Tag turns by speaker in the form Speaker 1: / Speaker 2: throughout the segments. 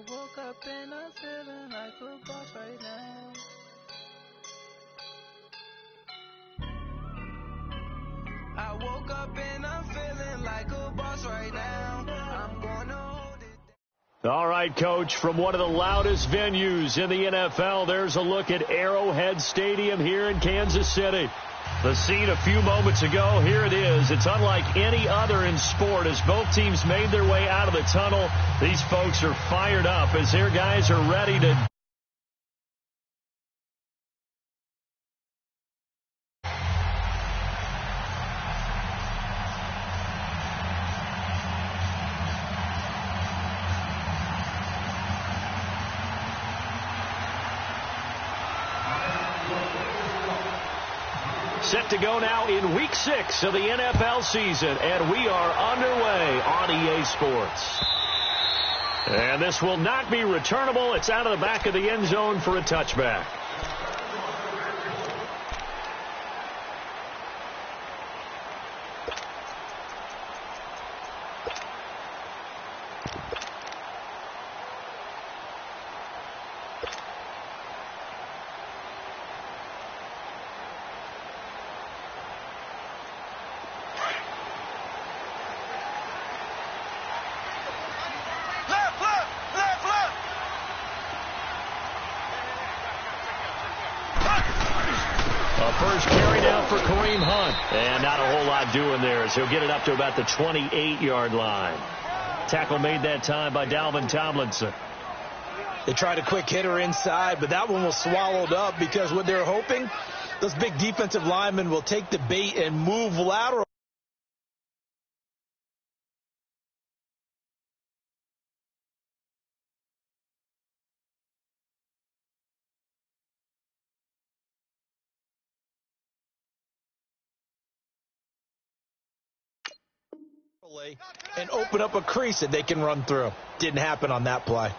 Speaker 1: woke up and I'm feeling like a boss right now. I woke up and I'm feeling like a boss right now. I'm gonna hold it.
Speaker 2: All right, Coach, from one of the loudest venues in the NFL, there's a look at Arrowhead Stadium here in Kansas City. The scene a few moments ago, here it is. It's unlike any other in sport as both teams made their way out of the tunnel. These folks are fired up as their guys are ready to... Set to go now in Week 6 of the NFL season, and we are underway on EA Sports. And this will not be returnable. It's out of the back of the end zone for a touchback. First carry down for Kareem Hunt. And not a whole lot doing there as he'll get it up to about the 28-yard line. Tackle made that time by Dalvin Tomlinson.
Speaker 3: They tried a quick hitter inside, but that one was swallowed up because what they're hoping, those big defensive linemen will take the bait and move lateral. And open up a crease that they can run through. Didn't happen on that play.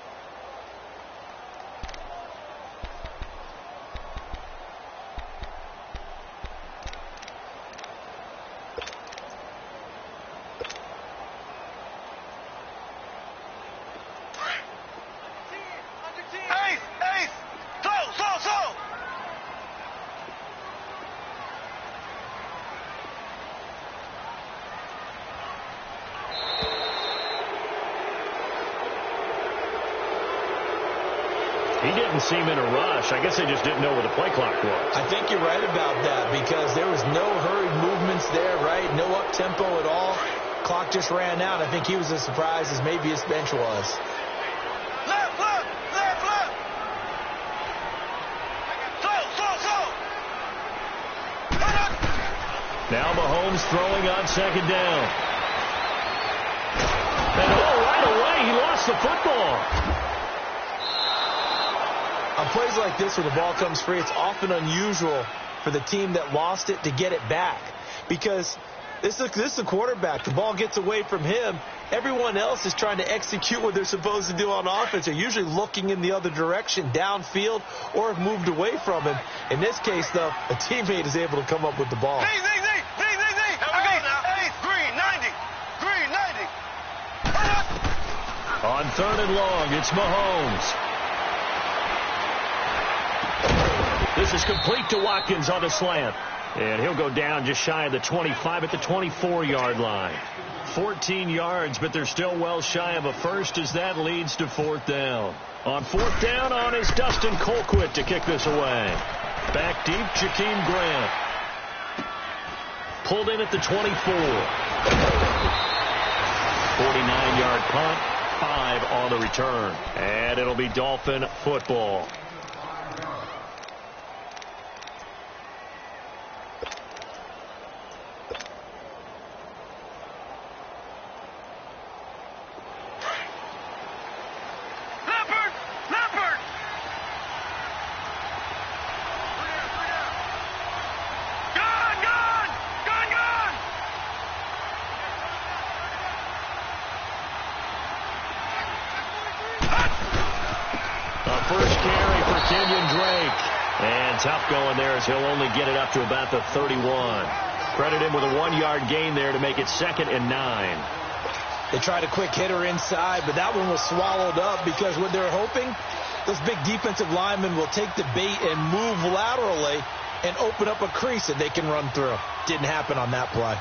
Speaker 2: He didn't seem in a rush. I guess they just didn't know where the play clock was.
Speaker 3: I think you're right about that because there was no hurried movements there, right? No up-tempo at all. Clock just ran out. I think he was as surprised as maybe his bench was.
Speaker 1: Left. Slow.
Speaker 2: Now Mahomes throwing on second down. And right away, he lost the football.
Speaker 3: On plays like this where the ball comes free, it's often unusual for the team that lost it to get it back. Because this is a quarterback. The ball gets away from him. Everyone else is trying to execute what they're supposed to do on offense. They're usually looking in the other direction, downfield, or have moved away from him. In this case, though, a teammate is able to come up with the ball.
Speaker 2: On third and long, it's Mahomes. This is complete to Watkins on the slant. And he'll go down just shy of the 25 at the 24-yard line. 14 yards, but they're still well shy of a first as that leads to fourth down. On fourth down on is Dustin Colquitt to kick this away. Back deep, Jakeem Grant. Pulled in at the 24. 49-yard punt, 5 on the return. And it'll be Dolphin football. Tough going there as he'll only get it up to about the 31. Credit him with a 1-yard gain there to make it 2nd and 9.
Speaker 3: They tried a quick hitter inside, but that one was swallowed up because what they're hoping, those big defensive linemen will take the bait and move laterally and open up a crease that they can run through. Didn't happen on that play.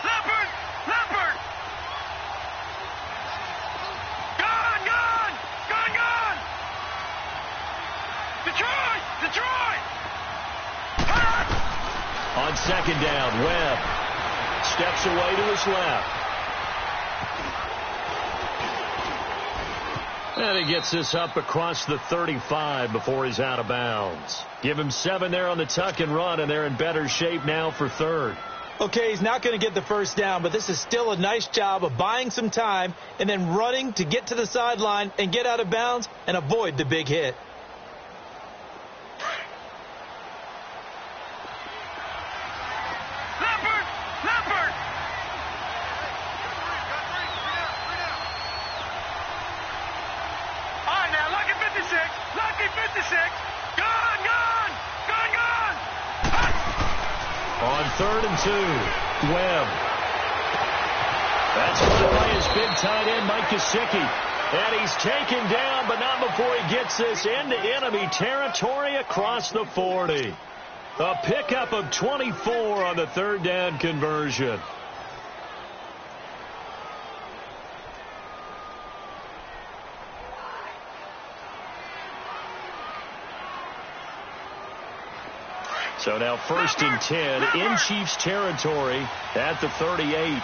Speaker 1: Leopard! Leopard! Gone! Gone! Gone! Gone! Detroit! Detroit!
Speaker 2: On second down, Webb steps away to his left. And he gets this up across the 35 before he's out of bounds. Give him 7 there on the tuck and run, and they're in better shape now for third.
Speaker 3: Okay, he's not going to get the first down, but this is still a nice job of buying some time and then running to get to the sideline and get out of bounds and avoid the big hit.
Speaker 1: Leopard! Leopard! All right, now, lucky 56. Lucky 56. Gone! Gone! Gone! Gone!
Speaker 2: On 3rd and 2, Webb. That's going by his big tight end, Mike Gesicki. And he's taken down, but not before he gets this into enemy territory across the 40. A pickup of 24 on the 3rd down conversion. So now 1st and 10 in Chiefs territory at the 38.
Speaker 1: Gone!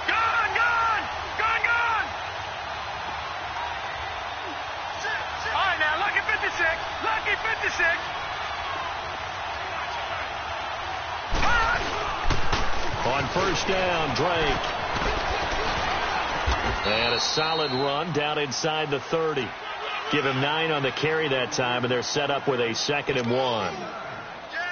Speaker 1: Gone! Gone! Gone! All right, now, lucky 56. Lucky 56.
Speaker 2: On 1st down, Drake. And a solid run down inside the 30. Give him 9 on the carry that time, and they're set up with a 2nd and 1.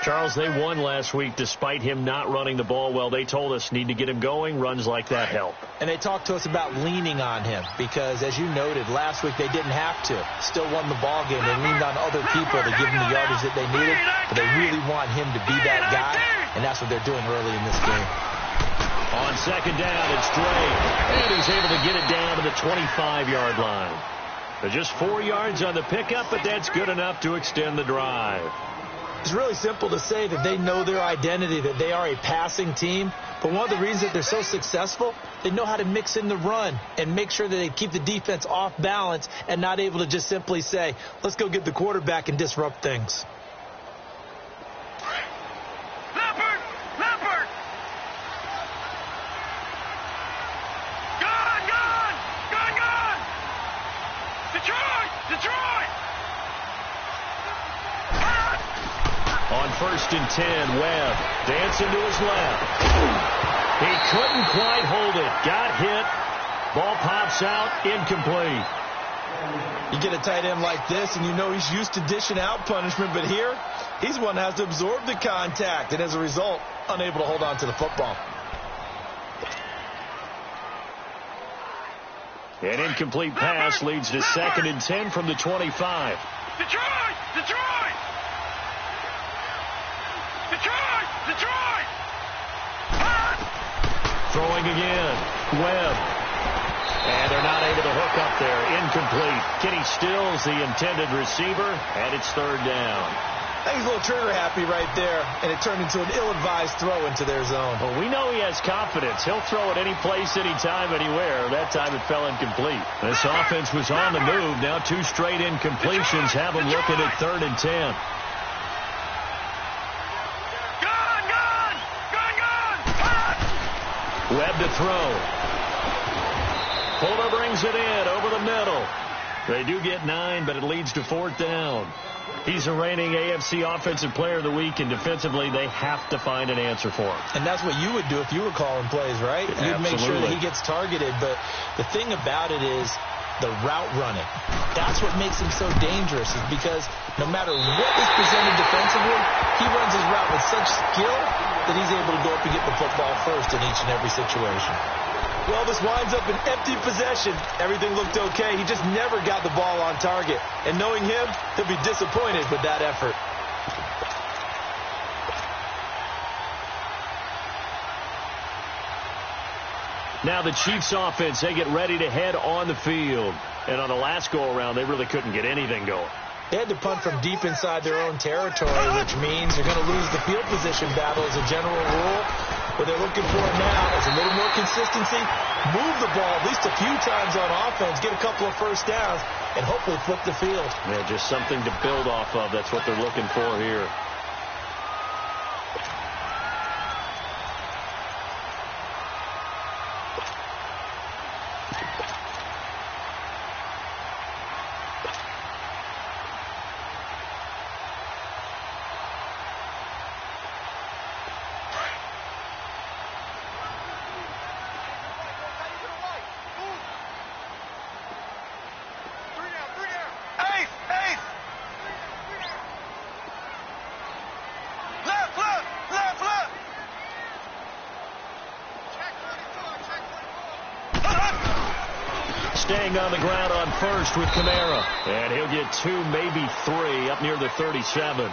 Speaker 2: Charles, they won last week despite him not running the ball well. They told us need to get him going. Runs like that help.
Speaker 3: And they talked to us about leaning on him because, as you noted, last week they didn't have to. Still won the ball game. They leaned on other people to give them the yardage that they needed, but they really want him to be that guy, and that's what they're doing early in this game.
Speaker 2: On 2nd down, it's Drake, and he's able to get it down to the 25-yard line. They're just 4 yards on the pickup, but that's good enough to extend the drive.
Speaker 3: It's really simple to say that they know their identity, that they are a passing team. But one of the reasons that they're so successful, they know how to mix in the run and make sure that they keep the defense off balance and not able to just simply say, let's go get the quarterback and disrupt things.
Speaker 1: Leopard! Leopard! Gone! Gone! Gone! Gone! Detroit! Detroit!
Speaker 2: On 1st and 10, Webb dancing to his left. He couldn't quite hold it. Got hit. Ball pops out. Incomplete.
Speaker 3: You get a tight end like this, and you know he's used to dishing out punishment, but here, he's one that has to absorb the contact, and as a result, unable to hold on to the football.
Speaker 2: An incomplete pass leads to 2nd and 10 from the 25.
Speaker 1: Detroit! Detroit! Detroit! Detroit!
Speaker 2: Throwing again. Webb. And they're not able to hook up there. Incomplete. Kenny Stills, the intended receiver, and it's 3rd down.
Speaker 3: I think he's a little trigger happy right there, and it turned into an ill-advised throw into their zone.
Speaker 2: Well, we know he has confidence. He'll throw it any place, anytime, anywhere. That time it fell incomplete. This offense was on the move. Now 2 straight incompletions have them looking at 3rd and 10. Webb to throw. Fuller brings it in over the middle. They do get 9, but it leads to 4th down. He's the reigning AFC Offensive Player of the Week, and defensively they have to find an answer for him.
Speaker 3: And that's what you would do if you were calling plays, right?
Speaker 2: Absolutely.
Speaker 3: You'd make sure that he gets targeted, but the thing about it is the route running. That's what makes him so dangerous, is because no matter what is presented defensively, he runs his route with such skill that he's able to go up and get the football first in each and every situation. Well, this winds up an empty possession. Everything looked okay. He just never got the ball on target. And knowing him, he'll be disappointed with that effort.
Speaker 2: Now the Chiefs offense, they get ready to head on the field. And on the last go-around, they really couldn't get anything going.
Speaker 3: They had to punt from deep inside their own territory, which means you're going to lose the field position battle as a general rule. What they're looking for now is a little more consistency, move the ball at least a few times on offense, get a couple of first downs, and hopefully flip the field.
Speaker 2: Yeah, just something to build off of. That's what they're looking for here. Staying on the ground on first with Kamara. And he'll get 2, maybe 3, up near the 37.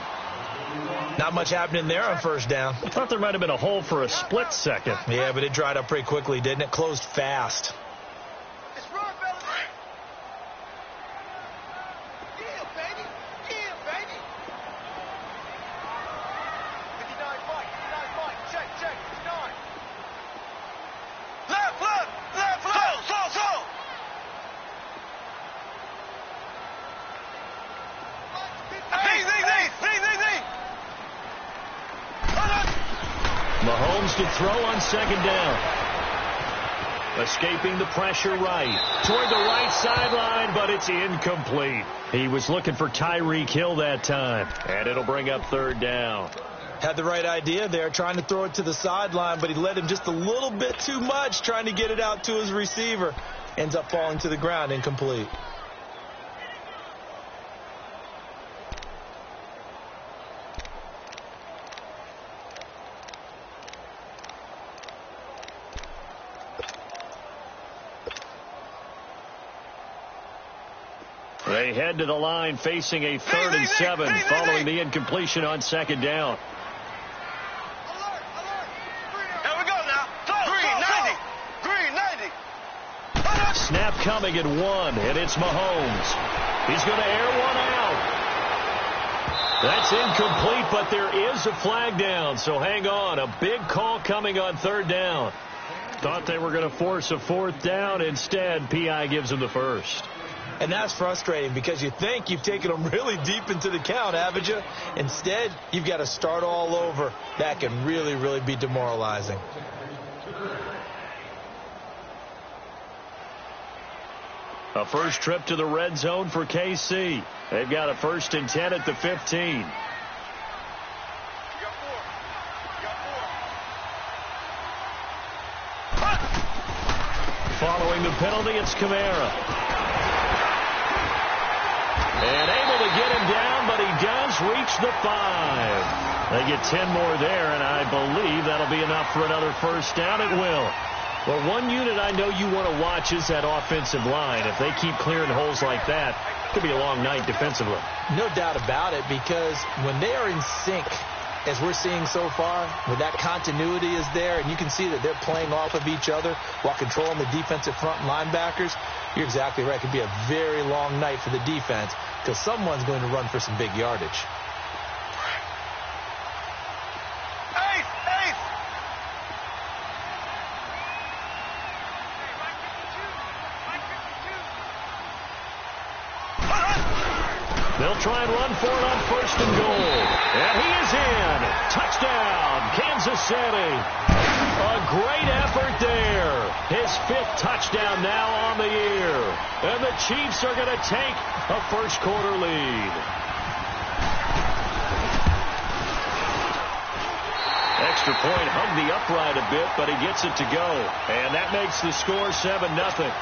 Speaker 3: Not much happening there on first down.
Speaker 2: I thought there might have been a hole for a split second.
Speaker 3: Yeah, but it dried up pretty quickly, didn't it? Closed fast.
Speaker 2: Mahomes to throw on second down. Escaping the pressure right. Toward the right sideline, but it's incomplete. He was looking for Tyreek Hill that time. And it'll bring up third down.
Speaker 3: Had the right idea there, trying to throw it to the sideline, but he led him just a little bit too much, trying to get it out to his receiver. Ends up falling to the ground, incomplete.
Speaker 2: They head to the line facing a 3rd and 7 following the incompletion on second down.
Speaker 4: Here we go now. Green 90.
Speaker 2: Snap coming at 1, and it's Mahomes. He's going to air one out. That's incomplete, but there is a flag down, so hang on. A big call coming on third down. Thought they were going to force a 4th down. Instead, P.I. gives them the first.
Speaker 3: And that's frustrating because you think you've taken them really deep into the count, haven't you? Instead, you've got to start all over. That can really, really be demoralizing.
Speaker 2: A first trip to the red zone for KC. They've got a 1st and 10 at the 15. Following the penalty, it's Kamara. And able to get him down, but he does reach the 5. They get 10 more there, and I believe that'll be enough for another first down. It will. Well, one unit I know you want to watch is that offensive line. If they keep clearing holes like that, it could be a long night defensively.
Speaker 3: No doubt about it, because when they are in sync, as we're seeing so far, when that continuity is there, and you can see that they're playing off of each other while controlling the defensive front linebackers, you're exactly right. It could be a very long night for the defense because someone's going to run for some big yardage.
Speaker 2: They'll try and run for it on 1st and goal. And he is in. Touchdown, Kansas City. A great effort there. His 5th touchdown now on the year. And the Chiefs are going to take a first-quarter lead. Extra point hugged the upright a bit, but he gets it to go. And that makes the score 7-0.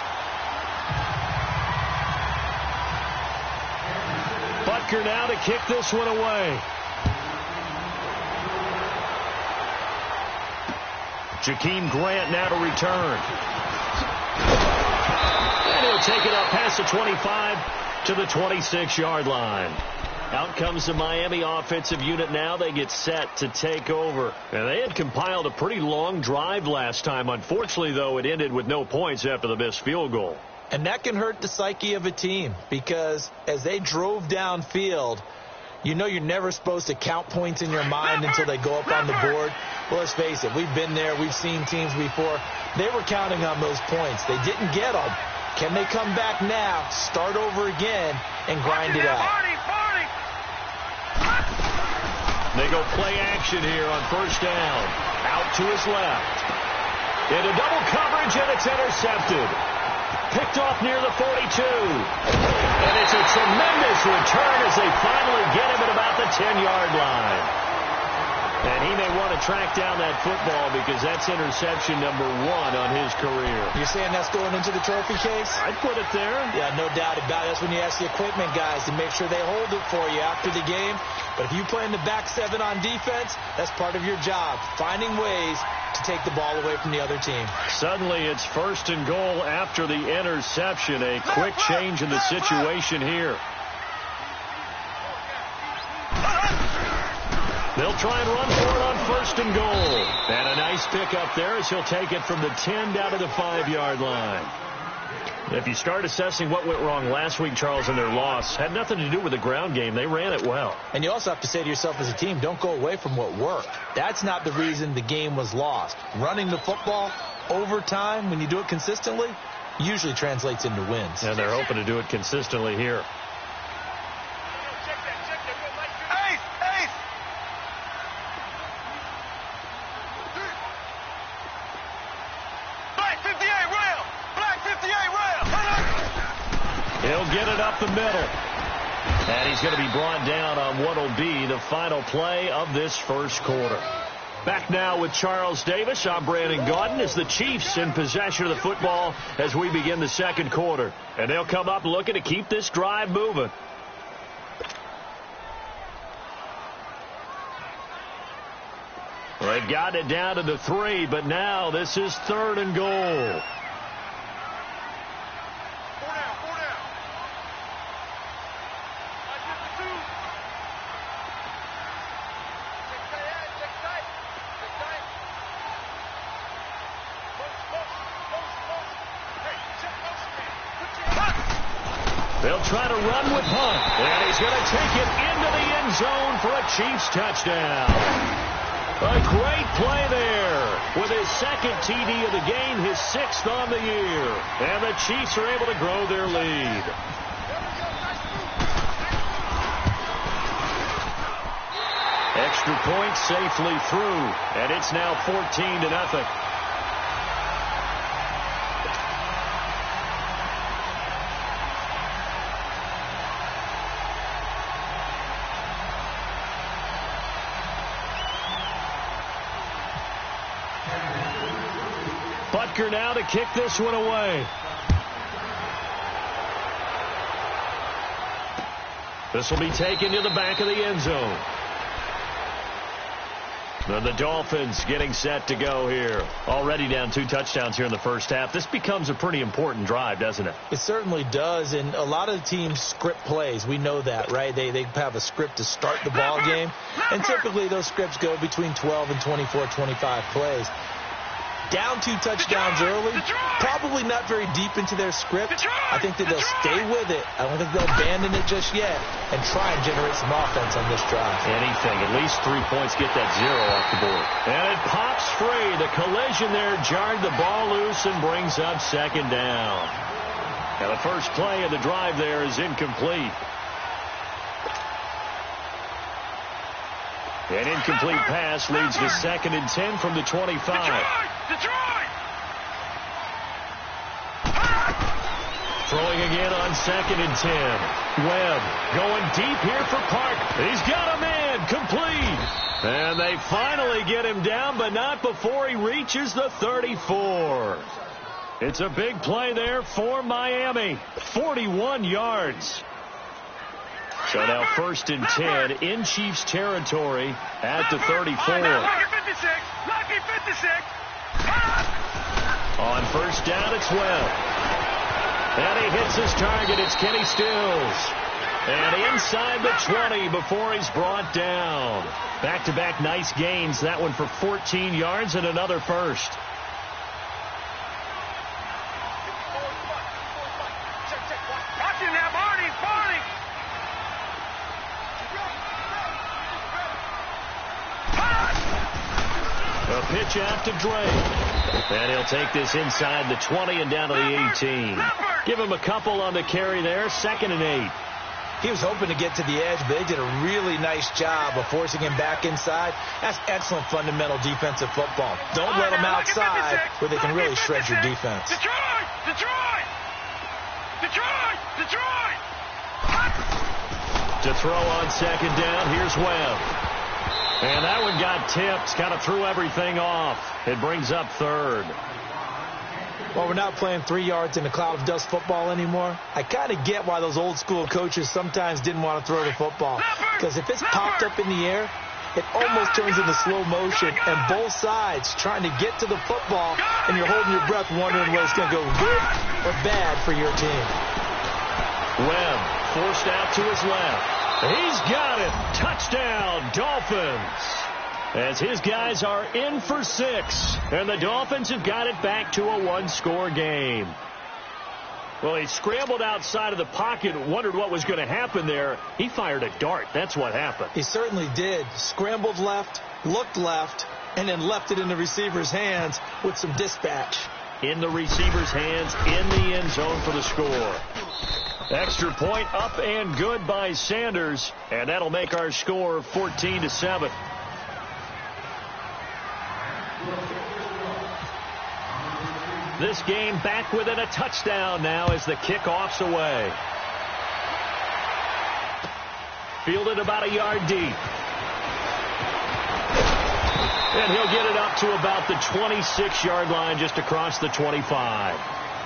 Speaker 2: Butker now to kick this one away. Jakeem Grant now to return. And he'll take it up past the 25 to the 26-yard line. Out comes the Miami offensive unit now. They get set to take over. And they had compiled a pretty long drive last time. Unfortunately, though, it ended with no points after the missed field goal.
Speaker 3: And that can hurt the psyche of a team because as they drove downfield, you know you're never supposed to count points in your mind until they go up on the board. Well, let's face it, we've been there. We've seen teams before. They were counting on those points. They didn't get them. Can they come back now, start over again, and grind it out?
Speaker 2: They go play action here on first down. Out to his left. Into double coverage, and it's intercepted. Picked off near the 42. And it's a tremendous return as they finally get him at about the 10-yard line. And he may want to track down that football because that's interception number 1 on his career. You're saying that's going into the trophy case? I'd put it there. Yeah, no doubt about it. That's when you ask the equipment guys to make sure they hold it for you after the game. But if you play in the back 7 on defense, that's part of your job, finding ways to take the ball away from the other team. Suddenly it's first and goal after the interception. A quick change in the situation here. They'll try and run for it on first and goal. And a nice pickup there as he'll take it from the 10 down to the 5-yard line. If you start assessing what went wrong last week, Charles, in their loss, had nothing to do with the ground game. They ran it well. And you also have to say to yourself as a team, don't go away from what worked. That's not the reason the game was lost. Running the football over time, when you do it consistently, usually translates into wins. And they're hoping to do it consistently here. He'll get it up the middle. And he's going to be brought down on what will be the final play of this first quarter. Back now with Charles Davis. I'm Brandon Gaudin as the Chiefs in possession of the football as we begin the second quarter. And they'll come up looking to keep this drive moving. They've got it down to the 3, but now this is third and goal. They'll try to run with punt. And he's going to take it into the end zone for a Chiefs touchdown. A great play there with his second TD of the game, his 6th on the year. And the Chiefs are able to grow their lead. Extra point safely through. And it's now 14-0. Butker now to kick this one away. This will be taken to the back of the end zone. And the Dolphins getting set to go here. Already down 2 touchdowns here in the first half. This becomes a pretty important drive, doesn't it? It certainly does, and a lot of the teams script plays. We know that, right? They have a script to start the ball game, and typically those scripts go between 12 and 24, 25 plays. Down 2 touchdowns early, probably not very deep into their script. I think that they'll stay with it. I don't think they'll abandon it just yet and try and generate some offense on this drive. Anything, at least 3 points, get that 0 off the board. And it pops free. The collision there jarred the ball loose and brings up second down. And the first play of the drive there is incomplete. An incomplete pass leads to 2nd and 10 from the 25. Detroit! Throwing again on 2nd and 10. Webb going deep here for Park. He's got a man complete. And they finally get him down, but not before he reaches the 34. It's a big play there for Miami. 41 yards. So now 1st and 10 in Chiefs territory at the 34. Lucky 56. Lucky 56. On first down, it's Webb. And he hits his target. It's Kenny Stills. And inside the 20 before he's brought down. Back-to-back nice gains. That one for 14 yards and another first. A pitch out to Drake. And he'll take this inside the 20 and down to the 18. Give him a couple on the carry there. 2nd and 8.
Speaker 3: He was hoping to get to the edge, but they did a really nice job of forcing him back inside. That's excellent fundamental defensive football. Don't let them outside where they can really shred your defense.
Speaker 2: To throw on 2nd down, here's Webb. And that one got tipped, kind of threw everything off. It brings up 3rd.
Speaker 3: Well, we're not playing 3 yards in a cloud of dust football anymore. I kind of get why those old school coaches sometimes didn't want to throw the football. Because if it's popped up in the air, it almost turns into slow motion. And both sides trying to get to the football, and you're holding your breath wondering whether it's going to go good or bad for your team.
Speaker 2: Webb forced out to his left. He's got it. Touchdown, Dolphins. As his guys are in for 6. And the Dolphins have got it back to a 1-score game. Well, he scrambled outside of the pocket, wondered what was going to happen there. He fired a dart. That's what happened.
Speaker 3: He certainly did. Scrambled left, looked left, and then left it in the receiver's hands with some dispatch.
Speaker 2: In the receiver's hands, in the end zone for the score. Extra point up and good by Sanders. And that'll make our score 14-7. This game back within a touchdown now as the kickoff's away. Fielded about a yard deep. And he'll get it up to about the 26-yard line just across the 25.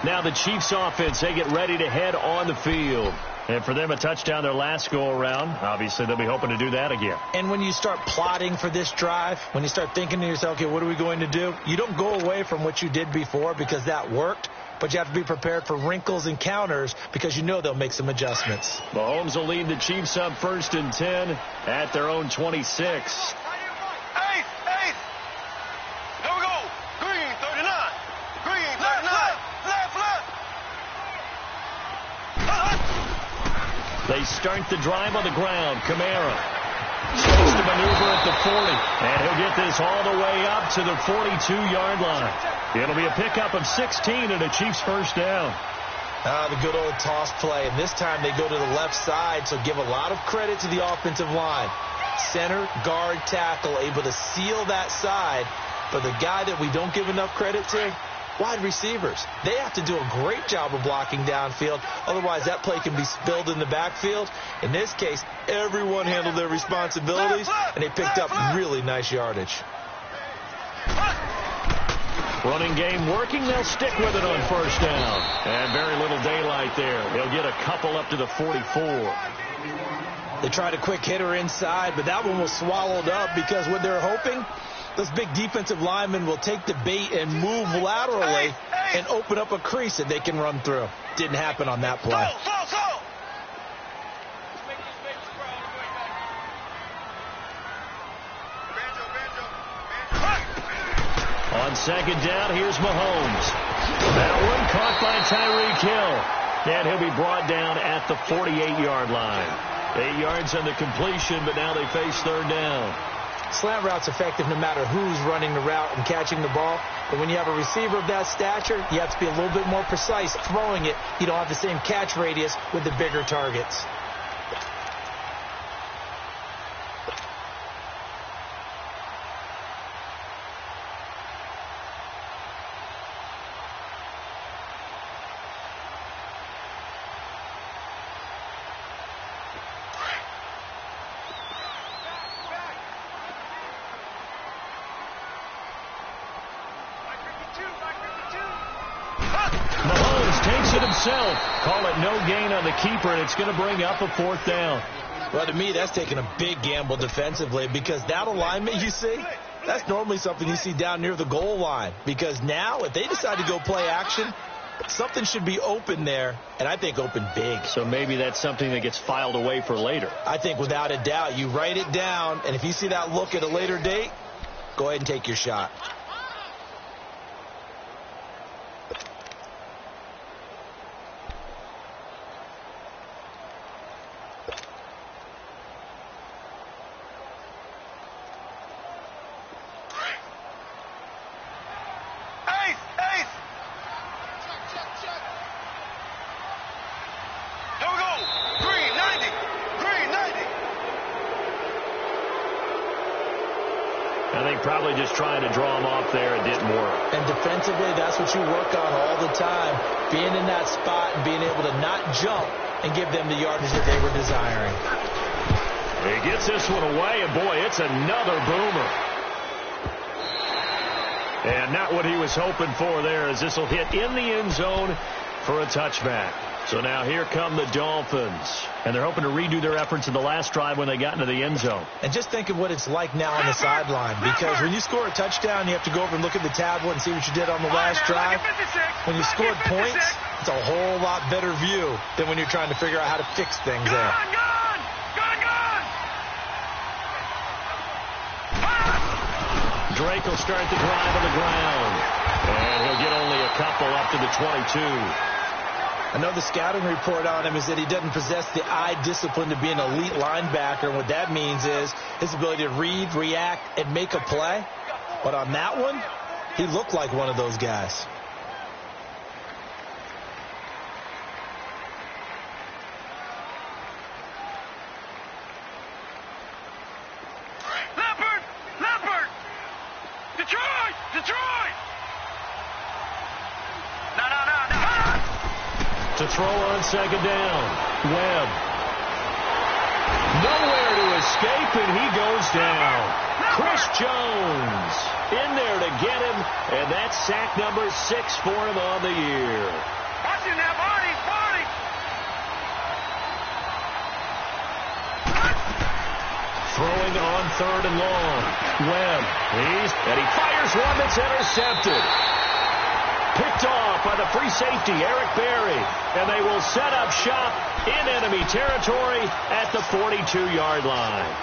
Speaker 2: Now the Chiefs offense, they get ready to head on the field. And for them, a touchdown their last go-around. Obviously, they'll be hoping to do that again.
Speaker 3: And when you start plotting for this drive, when you start thinking to yourself, okay, what are we going to do? You don't go away from what you did before because that worked, but you have to be prepared for wrinkles and counters because you know they'll make some adjustments.
Speaker 2: Mahomes will lead the Chiefs up 1st and 10 at their own 26. They start the drive on the ground. Kamara starts to maneuver at the 40. And he'll get this all the way up to the 42-yard line. It'll be a pickup of 16 and a Chiefs first down.
Speaker 3: The good old toss play. And this time they go to the left side, so give a lot of credit to the offensive line. Center, guard, tackle, able to seal that side. But the guy that we don't give enough credit to, wide receivers. They have to do a great job of blocking downfield. Otherwise, that play can be spilled in the backfield. In this case, everyone handled their responsibilities, and they picked up really nice yardage.
Speaker 2: Running game working. They'll stick with it on 1st down. And very little daylight there. They'll get a couple up to the 44.
Speaker 3: They tried a quick hitter inside, but that one was swallowed up because what they're hoping, those big defensive linemen will take the bait and move laterally and open up a crease that they can run through. Didn't happen on that play.
Speaker 2: On 2nd down, here's Mahomes. That one caught by Tyreek Hill. And he'll be brought down at the 48-yard line. 8 yards on the completion, but now they face 3rd down.
Speaker 3: Slant route's effective no matter who's running the route and catching the ball. But when you have a receiver of that stature, you have to be a little bit more precise throwing it. You don't have the same catch radius with the bigger targets.
Speaker 2: Call it no gain on the keeper, and it's going to bring up a 4th down.
Speaker 3: Well, to me, that's taking a big gamble defensively because that alignment you see, that's normally something you see down near the goal line. Because now, if they decide to go play action, Something should be open there, and I think open big.
Speaker 2: So maybe that's something that gets filed away for later. I
Speaker 3: think without a doubt, you write it down, and if you see that look at a later date, go ahead and take your shot.
Speaker 2: Probably just trying to draw him off there. It didn't work.
Speaker 3: And defensively, that's what you work on all the time. Being in that spot and being able to not jump and give them the yardage that they were desiring.
Speaker 2: He gets this one away, and boy, it's another boomer. And not what he was hoping for there, as this will hit in the end zone for a touchback. So now here come the Dolphins. And they're hoping to redo their efforts in the last drive when they got into the end zone.
Speaker 3: And just think of what it's like now on the sideline. Because when you score a touchdown, you have to go over and look at the tablet and see what you did on the last drive. When you scored points, it's a whole lot better view than when you're trying to figure out how to fix things there.
Speaker 2: Drake will start the drive on the ground. And he'll get only a couple up to the 22.
Speaker 3: I know the scouting report on him is that he doesn't possess the eye discipline to be an elite linebacker. And what that means is his ability to read, react, and make a play. But on that one, he looked like one of those guys.
Speaker 4: Leopard! Detroit! No.
Speaker 2: To throw on second down. Webb. Nowhere to escape, and he goes down. Chris Jones in there to get him, and that's sack number 6 for him on the year.
Speaker 4: Watch him now, Barney!
Speaker 2: Throwing on 3rd and long. Webb. And he fires one that's intercepted. Picked off by the free safety, Eric Berry. And they will set up shop in enemy territory at the 42-yard line.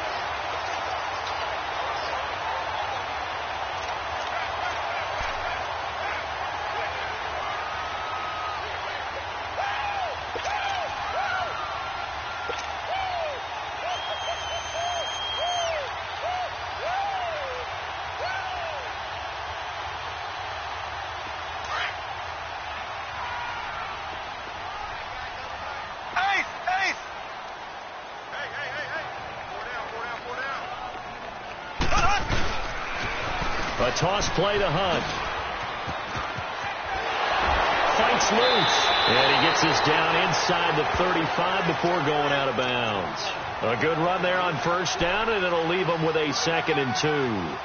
Speaker 2: A toss play to Hunt. Fights loose. And he gets this down inside the 35 before going out of bounds. A good run there on first down, and it'll leave him with a 2nd and 2.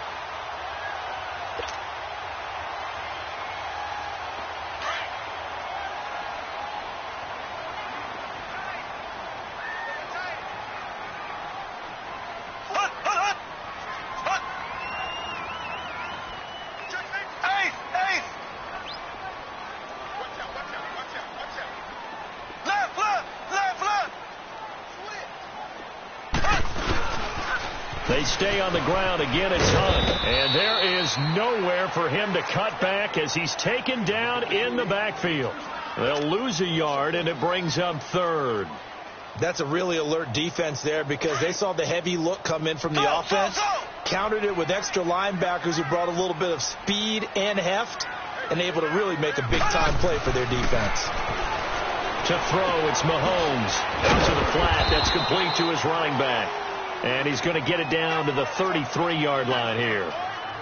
Speaker 2: They stay on the ground. Again, it's Hunt. And there is nowhere for him to cut back as he's taken down in the backfield. They'll lose a yard, and it brings up 3rd.
Speaker 3: That's a really alert defense there because they saw the heavy look come in from the offense, countered it with extra linebackers who brought a little bit of speed and heft, and able to really make a big-time play for their defense.
Speaker 2: To throw, it's Mahomes. Out to the flat. That's complete to his running back. And he's going to get it down to the 33-yard line here.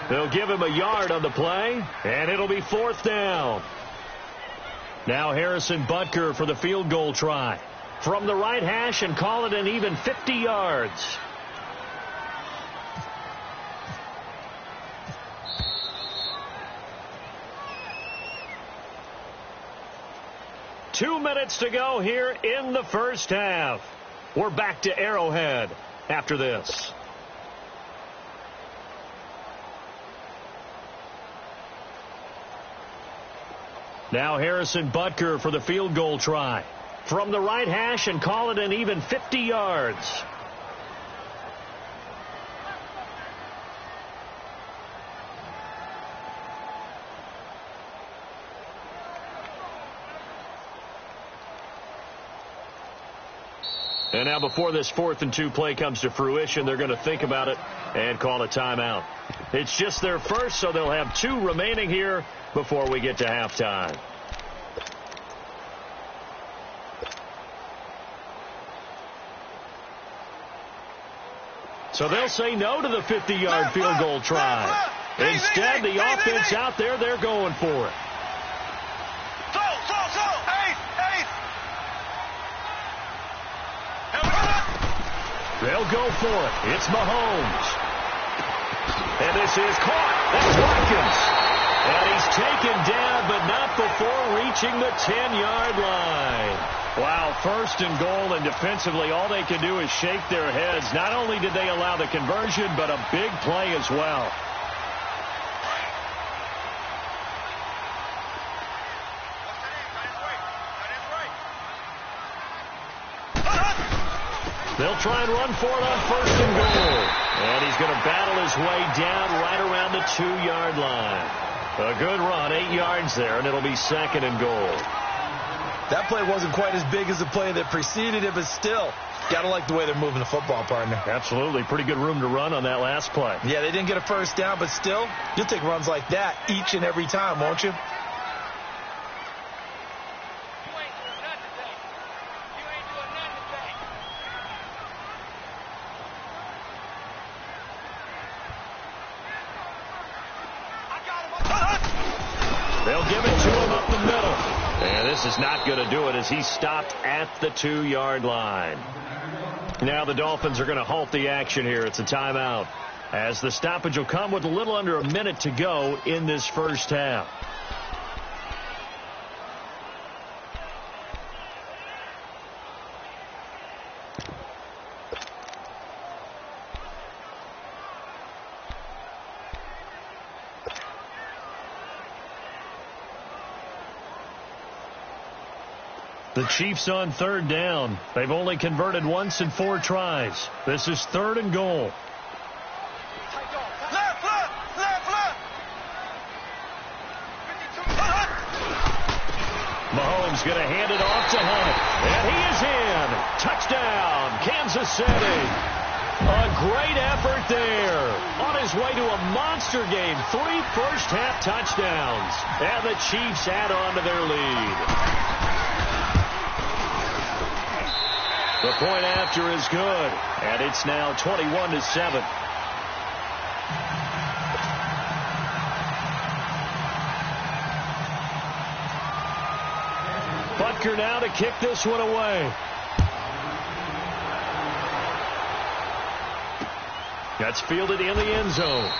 Speaker 2: They'll give him a yard on the play, and it'll be 4th down. Now Harrison Butker for the field goal try. From the right hash and call it an even 50 yards. Two minutes to go here in the first half. We're back to Arrowhead after this. Now Harrison Butker for the field goal try. From the right hash and call it an even 50 yards. And now before this 4th and 2 play comes to fruition, they're going to think about it and call a timeout. It's just their first, so they'll have 2 remaining here before we get to halftime. So they'll say no to the 50-yard field goal try. Instead, the offense out there, they're going for it. They'll go for it. It's Mahomes. And this is caught. That's Watkins. And he's taken down, but not before reaching the 10-yard line. Wow, 1st and goal, and defensively, all they can do is shake their heads. Not only did they allow the conversion, but a big play as well. They'll try and run for it on 1st and goal. And he's going to battle his way down right around the 2-yard line. A good run, 8 yards there, and it'll be 2nd and goal.
Speaker 3: That play wasn't quite as big as the play that preceded it, but still, got to like the way they're moving the football, partner.
Speaker 2: Absolutely. Pretty good room to run on that last play.
Speaker 3: Yeah, they didn't get a 1st down, but still, you'll take runs like that each and every time, won't you?
Speaker 2: They'll give it to him up the middle. And this is not going to do it as he's stopped at the 2-yard line. Now the Dolphins are going to halt the action here. It's a timeout, as the stoppage will come with a little under a minute to go in this first half. The Chiefs on 3rd down. They've only converted once in 4 tries. This is 3rd and goal. Mahomes going to hand it off to Hunt. And he is in. Touchdown, Kansas City. A great effort there. On his way to a monster game. 3 first-half touchdowns. And the Chiefs add on to their lead. The point after is good, and it's now 21-7. Butker now to kick this one away. That's fielded in the end zone.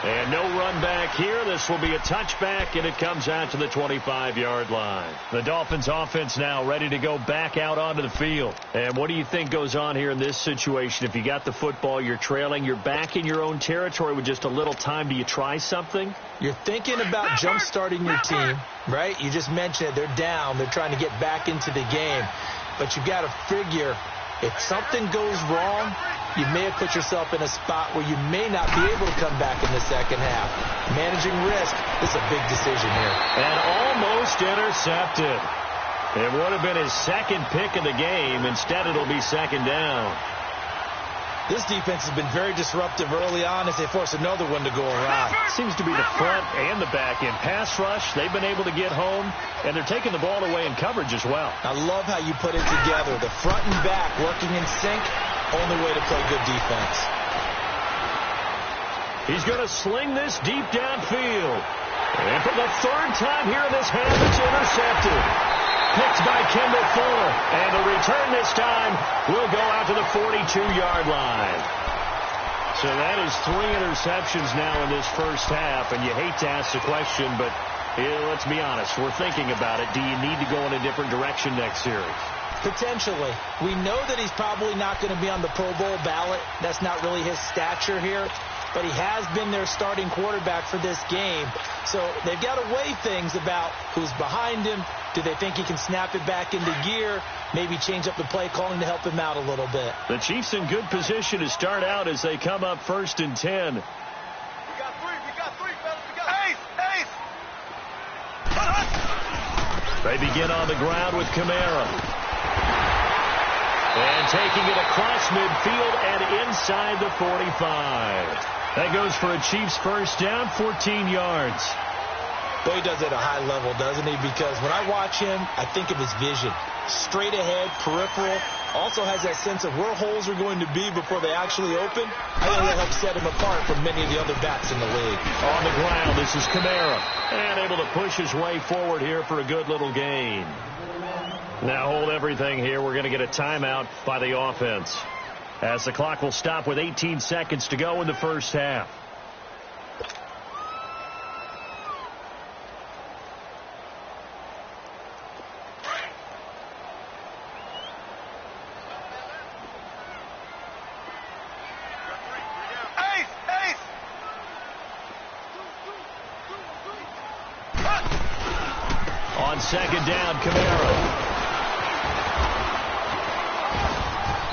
Speaker 2: And no run back here. This will be a touchback, and it comes out to the 25-yard line. The Dolphins offense now ready to go back out onto the field. And what do you think goes on here in this situation? If you got the football, you're trailing, you're back in your own territory with just a little time. Do you try something?
Speaker 3: You're thinking about jump-starting your team, right? You just mentioned it. They're down. They're trying to get back into the game. But you've got to figure, if something goes wrong, you may have put yourself in a spot where you may not be able to come back in the second half. Managing risk, this is a big decision here.
Speaker 2: And almost intercepted. It would have been his 2nd pick of the game. Instead, it'll be 2nd down.
Speaker 3: This defense has been very disruptive early on as they force another one to go around.
Speaker 2: Seems to be the front and the back end. Pass rush, they've been able to get home, and they're taking the ball away in coverage as well.
Speaker 3: I love how you put it together. The front and back working in sync. Only way to play good defense.
Speaker 2: He's going to sling this deep downfield. And for the 3rd time here in this half, it's intercepted. Picked by Kendall Fuller. And the return this time will go out to the 42-yard line. So that is 3 interceptions now in this first half. And you hate to ask the question, but let's be honest. We're thinking about it. Do you need to go in a different direction next series?
Speaker 3: Potentially. We know that he's probably not going to be on the Pro Bowl ballot. That's not really his stature here. but he has been their starting quarterback for this game. So they've got to weigh things about who's behind him. Do they think he can snap it back into gear? Maybe change up the play calling to help him out a little bit.
Speaker 2: The Chiefs in good position to start out as they come up 1st and 10.
Speaker 4: We got three, fellas. We got ace.
Speaker 2: They begin on the ground with Kamara. And taking it across midfield and inside the 45. That goes for a Chiefs first down, 14 yards.
Speaker 3: Boy, he does it at a high level, doesn't he? Because when I watch him, I think of his vision. Straight ahead, peripheral. Also has that sense of where holes are going to be before they actually open. I think that helps set him apart from many of the other backs in the league.
Speaker 2: On the ground, this is Kamara. And able to push his way forward here for a good little gain. Now hold everything here. We're going to get a timeout by the offense, as the clock will stop with 18 seconds to go in the first half. On second down, Kamara.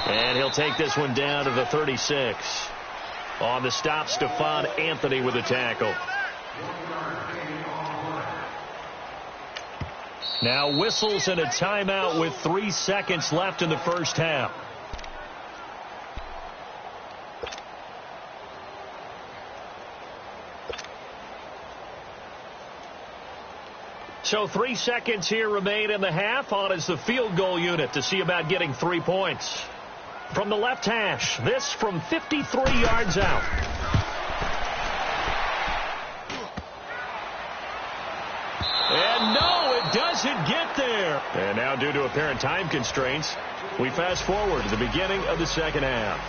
Speaker 2: And he'll take this one down to the 36. On the stop, Stephon Anthony with a tackle. Now whistles and a timeout with 3 seconds left in the first half. So 3 seconds here remain in the half. On is the field goal unit to see about getting 3 points. From the left hash, this from 53 yards out. And no, it doesn't get there. And now, due to apparent time constraints, we fast forward to the beginning of the second half.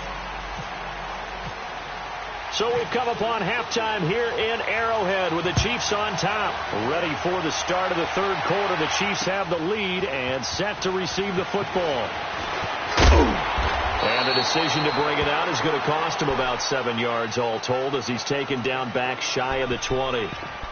Speaker 2: So we've come upon halftime here in Arrowhead with the Chiefs on top. Ready for the start of the third quarter. The Chiefs have the lead and set to receive the football. And the decision to bring it out is going to cost him about 7 yards all told, as he's taken down back shy of the 20.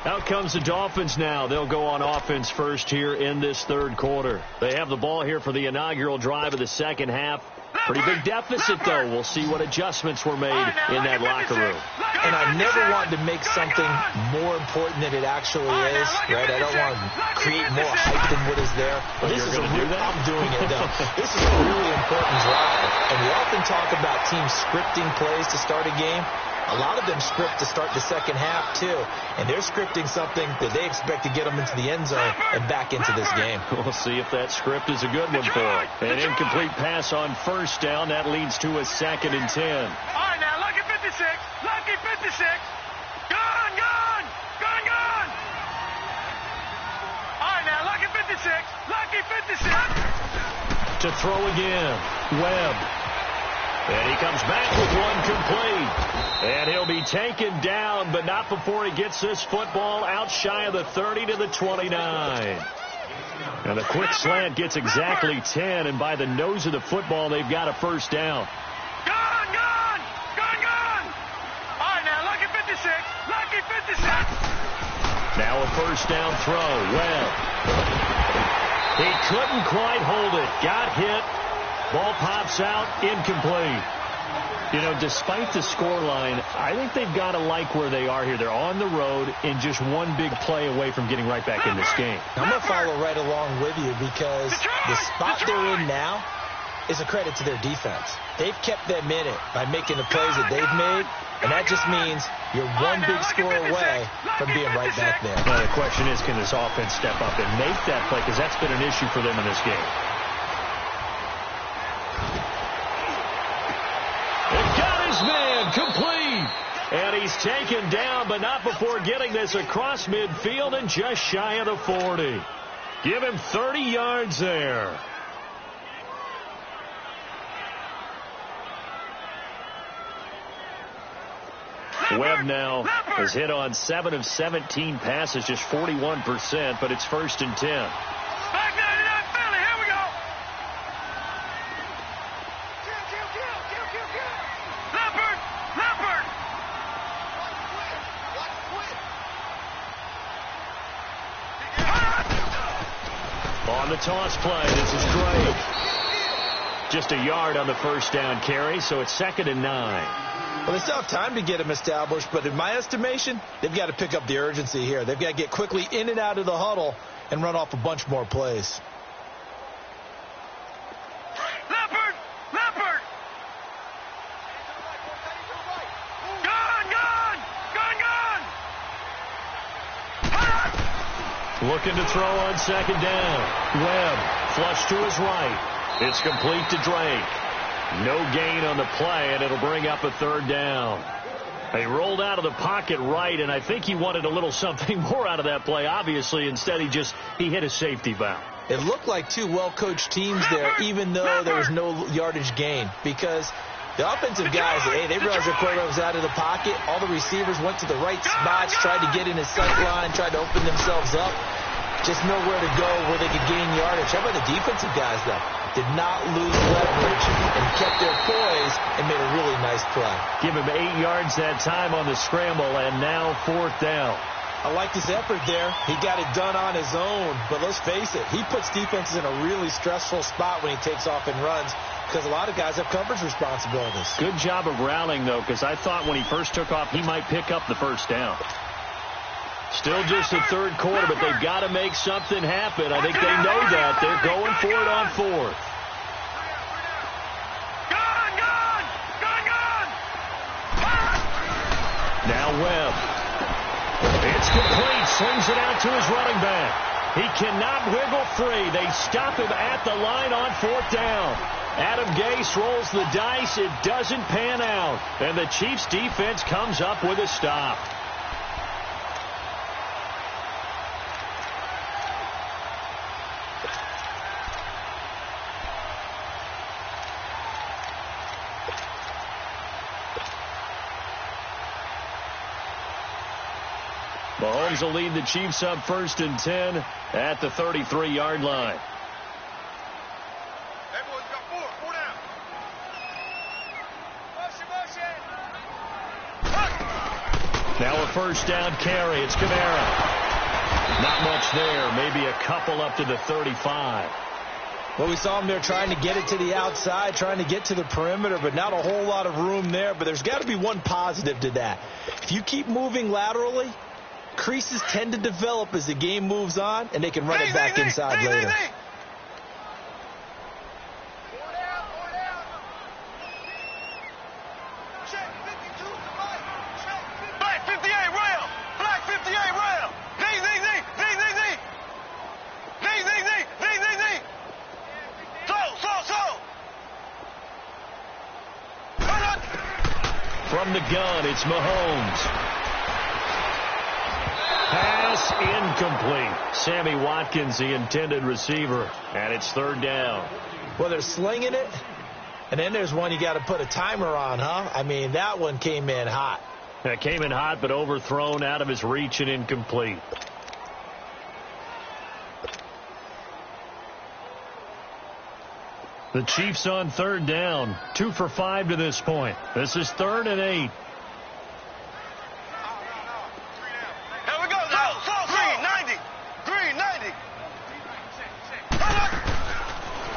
Speaker 2: Out comes the Dolphins now. They'll go on offense first here in this third quarter. They have the ball here for the inaugural drive of the second half. Pretty big deficit, though. We'll see what adjustments were made in that locker room.
Speaker 3: And I never wanted to make something more important than it actually is, right? I don't want to create more hype than what is there. But this is I'm doing it, though. This is a really important drive. And we often talk about teams scripting plays to start a game. A lot of them script to start the second half, too. And they're scripting something that they expect to get them into the end zone and back into this game.
Speaker 2: We'll see if that script is a good one for them. An incomplete pass on first down. That leads to a 2nd and 10.
Speaker 4: All right, now, lucky 56. Lucky 56. Gone. All right, now, lucky 56. Lucky 56.
Speaker 2: To throw again. Webb. And he comes back with one complete. And he'll be taken down, but not before he gets this football out shy of the 30 to the 29. And the quick slant gets exactly 10, and by the nose of the football, they've got a first down.
Speaker 4: Gone. All right, now, lucky 56. Lucky 56.
Speaker 2: Now a first down throw. Webb. He couldn't quite hold it. Got hit. Ball pops out, incomplete. You know, despite the scoreline, I think they've got to like where they are here. They're on the road and just one big play away from getting right back in this game.
Speaker 3: I'm going to follow right along with you because the spot they're in now is a credit to their defense. They've kept them in it by making the plays that they've made, and that just means you're one big score away from being right back there.
Speaker 2: Now the question is, can this offense step up and make that play? Because that's been an issue for them in this game. Man, complete. And he's taken down, but not before getting this across midfield and just shy of the 40. Give him 30 yards there. Webb now has hit on 7 of 17 passes, just 41%, but it's 1st and 10. On the toss play, this is Drake. Just a yard on the first down carry, so it's 2nd and 9.
Speaker 3: Well, they still have time to get him established, but in my estimation, they've got to pick up the urgency here. They've got to get quickly in and out of the huddle and run off a bunch more plays.
Speaker 4: Leopard! Leopard! Gun! Gun! Gun! Gun!
Speaker 2: Looking to throw on 2nd down. Webb, flush to his right. It's complete to Drake. No gain on the play, and it'll bring up a 3rd down. They rolled out of the pocket right, and I think he wanted a little something more out of that play. Obviously, instead he hit a safety valve.
Speaker 3: It looked like two well-coached teams there, even though there was no yardage gain, because the offensive guys, they realized their quarterback was out of the pocket. All the receivers went to the right spots, tried to get in his sight line, tried to open themselves up. Just nowhere to go where they could gain yardage. How about the defensive guys, though? Did not lose leverage and kept their poise and made a really nice play.
Speaker 2: Give him 8 yards that time on the scramble, and now 4th down.
Speaker 3: I like his effort there. He got it done on his own, but let's face it, he puts defenses in a really stressful spot when he takes off and runs because a lot of guys have coverage responsibilities.
Speaker 2: Good job of rallying, though, because I thought when he first took off, he might pick up the first down. Still just the 3rd quarter, but they've got to make something happen. I think they know that. They're going for it on 4th.
Speaker 4: Gun! Gun! Gun! Gun!
Speaker 2: Now Webb. It's complete. Slings it out to his running back. He cannot wiggle free. They stop him at the line on 4th down. Adam Gase rolls the dice. It doesn't pan out. And the Chiefs defense comes up with a stop. Mahomes will lead the Chiefs up 1st and 10 at the 33-yard line.
Speaker 4: Hey, boys, you got 4 down. Motion.
Speaker 2: Now a 1st down carry. It's Kamara. Not much there. Maybe a couple up to the 35.
Speaker 3: Well, we saw him there trying to get it to the outside, trying to get to the perimeter, but not a whole lot of room there. But there's got to be one positive to that. If you keep moving laterally, creases tend to develop as the game moves on, and they can run it back inside later.
Speaker 4: Black 58 rail! Black 58 rail! Knee!
Speaker 2: From the gun, it's Mahomes. Pass incomplete. Sammy Watkins, the intended receiver, and it's 3rd down.
Speaker 3: Well, they're slinging it, and then there's one you got to put a timer on, huh? I mean, that one came in hot.
Speaker 2: That came in hot, but overthrown, out of his reach, and incomplete. The Chiefs on 3rd down. 2 for 5 to this point. This is 3rd and 8.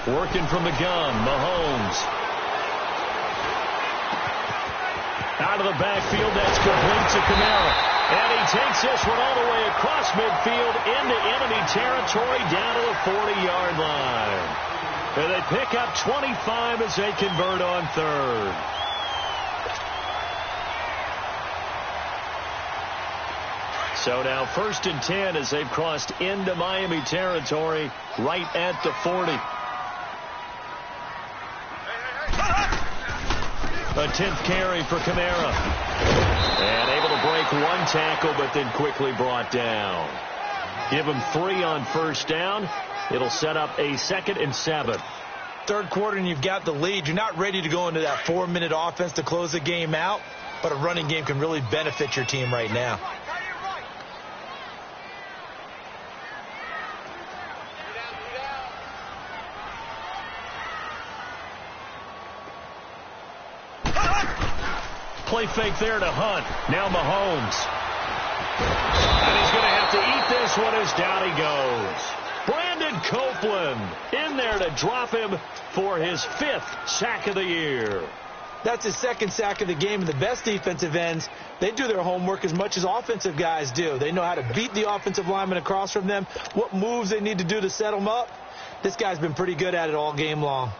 Speaker 2: Working from the gun, Mahomes. Out of the backfield, that's complete to Kamara. And he takes this one all the way across midfield into enemy territory down to the 40-yard line. And they pick up 25 as they convert on 3rd. So now 1st and 10 as they've crossed into Miami territory right at the 40. A 10th carry for Kamara. And able to break one tackle, but then quickly brought down. Give him 3 on 1st down. It'll set up a 2nd and 7.
Speaker 3: 3rd quarter and you've got the lead. You're not ready to go into that 4-minute offense to close the game out, but a running game can really benefit your team right now.
Speaker 2: Play fake there to Hunt. Now Mahomes. And he's going to have to eat this one as down he goes. Brandon Copeland in there to drop him for his 5th sack of the year.
Speaker 3: That's his 2nd sack of the game, and the best defensive ends, they do their homework as much as offensive guys do. They know how to beat the offensive lineman across from them, what moves they need to do to set them up. This guy's been pretty good at it all game long.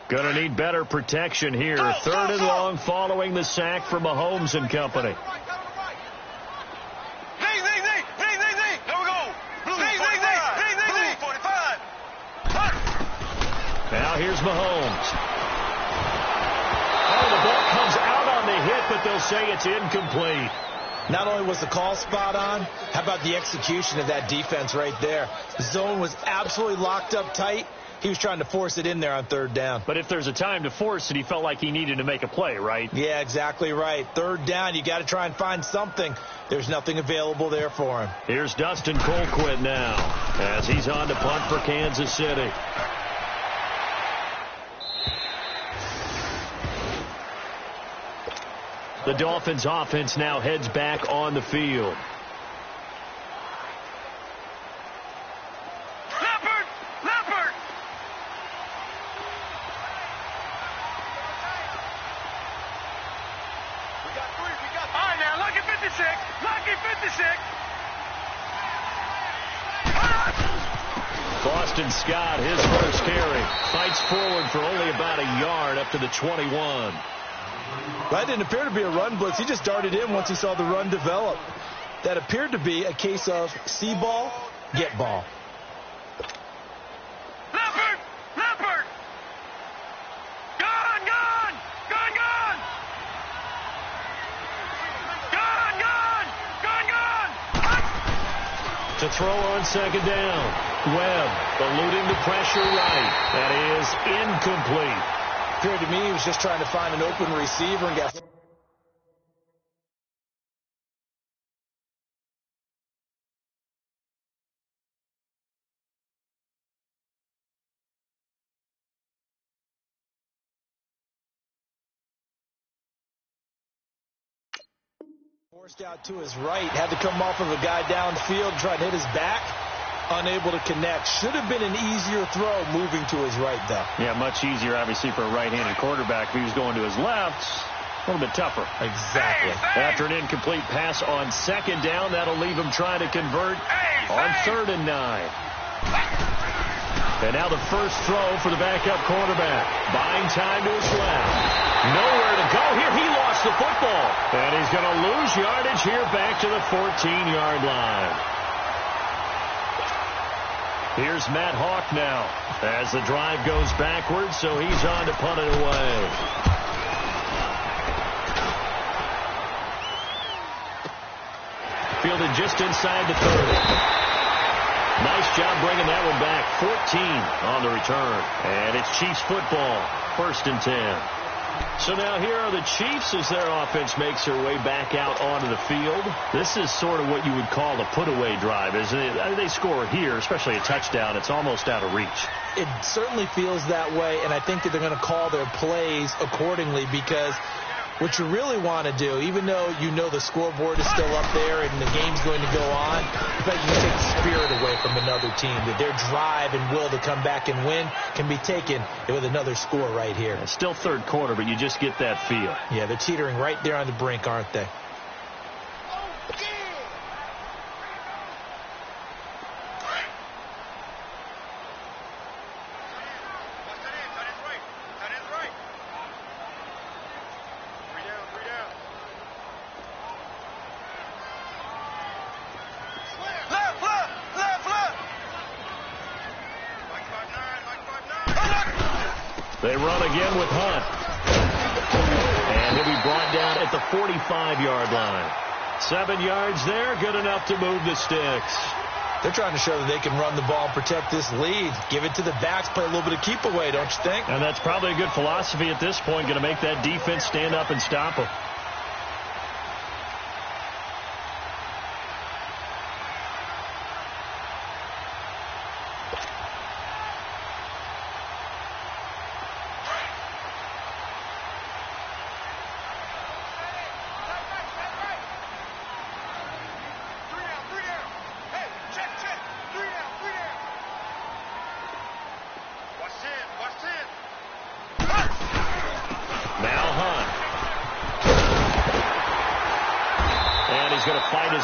Speaker 2: Going to need better protection here. 3rd and long following the sack from Mahomes and company. Now here's Mahomes. Oh, the ball comes out on the hit, but they'll say it's incomplete.
Speaker 3: Not only was the call spot on, how about the execution of that defense right there? The zone was absolutely locked up tight. He was trying to force it in there on 3rd down.
Speaker 2: But if there's a time to force it, he felt like he needed to make a play, right?
Speaker 3: Yeah, exactly right. 3rd down, you got to try and find something. There's nothing available there for him.
Speaker 2: Here's Dustin Colquitt now as he's on to punt for Kansas City. The Dolphins offense now heads back on the field.
Speaker 4: Leopard! We got 3. All right, now, lucky 56. Lucky 56.
Speaker 2: Boston Scott, his first carry, fights forward for only about a yard up to the 21.
Speaker 3: That didn't appear to be a run blitz. He just darted in once he saw the run develop. That appeared to be a case of see ball, get ball.
Speaker 4: Leopard! Gone!
Speaker 2: To throw on 2nd down. Webb eluding the pressure right. That is incomplete.
Speaker 3: Appeared to me he was just trying to find an open receiver and got... Forced out to his right, had to come off of a guy downfield, try to hit his back. Unable to connect. Should have been an easier throw moving to his right, though.
Speaker 2: Yeah, much easier, obviously, for a right-handed quarterback. If he was going to his left, a little bit tougher.
Speaker 3: Exactly.
Speaker 2: After an incomplete pass on 2nd down, that'll leave him trying to convert on 3rd and 9. And now the first throw for the backup quarterback. Buying time to his left. Nowhere to go here. He lost the football. And he's going to lose yardage here back to the 14-yard line. Here's Matt Hawk now as the drive goes backwards, so he's on to punt it away. Fielded just inside the 30. Nice job bringing that one back. 14 on the return. And it's Chiefs football. 1st and 10. So now here are the Chiefs as their offense makes their way back out onto the field. This is sort of what you would call a put-away drive, isn't it? They score here, especially a touchdown. It's almost out of reach.
Speaker 3: It certainly feels that way, and I think that they're going to call their plays accordingly because what you really want to do, even though you know the scoreboard is still up there and the game's going to go on, in fact, you can take the spirit away from another team, that their drive and will to come back and win can be taken with another score right here.
Speaker 2: It's still 3rd quarter, but you just get that feel.
Speaker 3: Yeah, they're teetering right there on the brink, aren't they?
Speaker 2: They run again with Hunt. And he'll be brought down at the 45-yard line. 7 yards there, good enough to move the sticks.
Speaker 3: They're trying to show that they can run the ball and protect this lead. Give it to the backs, play a little bit of keep away, don't you think?
Speaker 2: And that's probably a good philosophy at this point, going to make that defense stand up and stop them.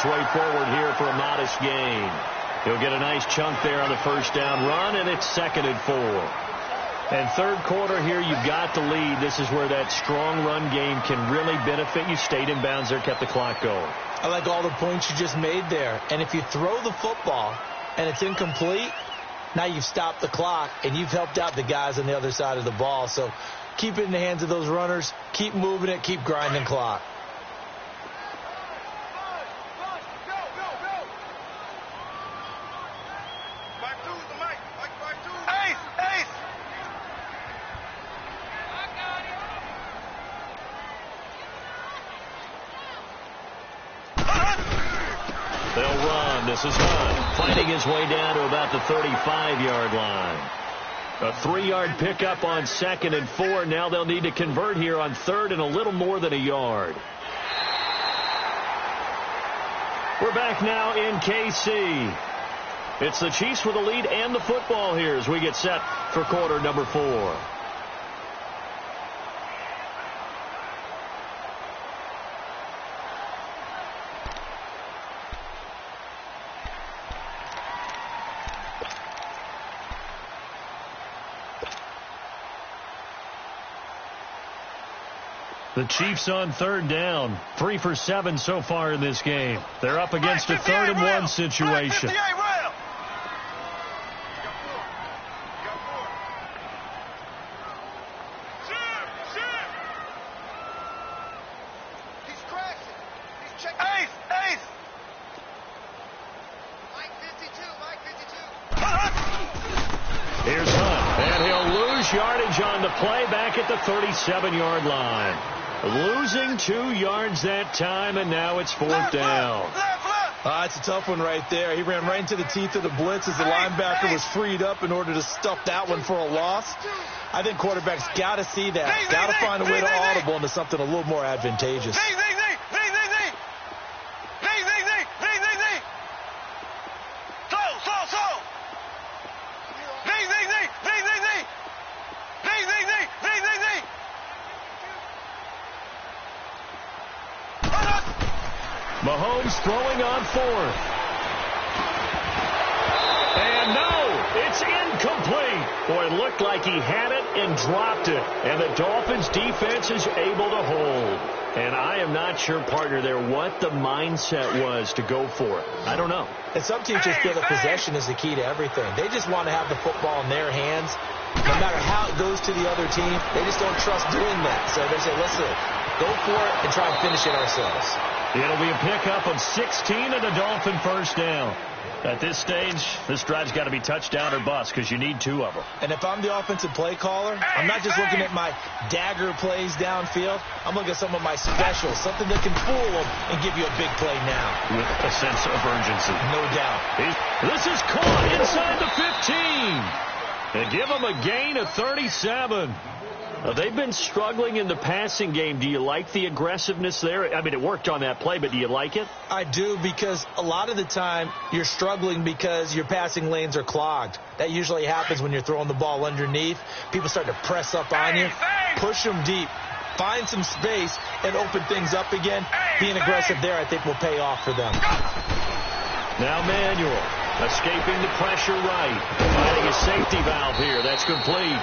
Speaker 2: his way forward here for a modest gain. He'll get a nice chunk there on the first down run, and it's 2nd and 4. And third quarter here, you've got the lead. This is where that strong run game can really benefit you. Stayed in bounds there, kept the clock going.
Speaker 3: I like all the points you just made there. And if you throw the football and it's incomplete, now you've stopped the clock and you've helped out the guys on the other side of the ball. So keep it in the hands of those runners. Keep moving it. Keep grinding clock.
Speaker 2: They'll run. This is Hunt fighting his way down to about the 35-yard line. A 3-yard pickup on 2nd and 4. Now they'll need to convert here on 3rd and a little more than a yard. We're back now in KC. It's the Chiefs with the lead and the football here as we get set for quarter number 4. The Chiefs on 3rd down. 3 for 7 so far in this game. They're up against a 3rd and 1 situation. Here's Hunt, and he'll lose yardage on the play back at the 37-yard line. Losing 2 yards that time, and now it's 4th down.
Speaker 3: It's a tough one right there. He ran right into the teeth of the blitz as the linebacker was freed up in order to stuff that one for a loss. I think quarterbacks got to see that. Got to find a way to audible into something a little more advantageous.
Speaker 2: Mahomes throwing on 4th. And no, it's incomplete. Boy, it looked like he had it and dropped it. And the Dolphins defense is able to hold. And I am not sure, partner, there what the mindset was to go for it. I don't know.
Speaker 3: And some teams just feel that possession is the key to everything. They just want to have the football in their hands. No matter how it goes to the other team, they just don't trust doing that. So they say, listen, go for it and try and finish it ourselves.
Speaker 2: It'll be a pickup of 16 and a Dolphin first down. At this stage, this drive's got to be touchdown or bust because you need 2 of them.
Speaker 3: And if I'm the offensive play caller, I'm not just looking at my dagger plays downfield. I'm looking at some of my specials, something that can fool them and give you a big play now.
Speaker 2: With a sense of urgency.
Speaker 3: No doubt.
Speaker 2: This is caught inside the 15. And give them a gain of 37. They've been struggling in the passing game. Do you like the aggressiveness there? I mean, it worked on that play, but do you like it?
Speaker 3: I do, because a lot of the time you're struggling because your passing lanes are clogged. That usually happens when you're throwing the ball underneath. People start to press up on you. Push them deep. Find some space and open things up again. Being aggressive there, I think, will pay off for them.
Speaker 2: Now Manuel escaping the pressure right. Finding a safety valve here. That's complete.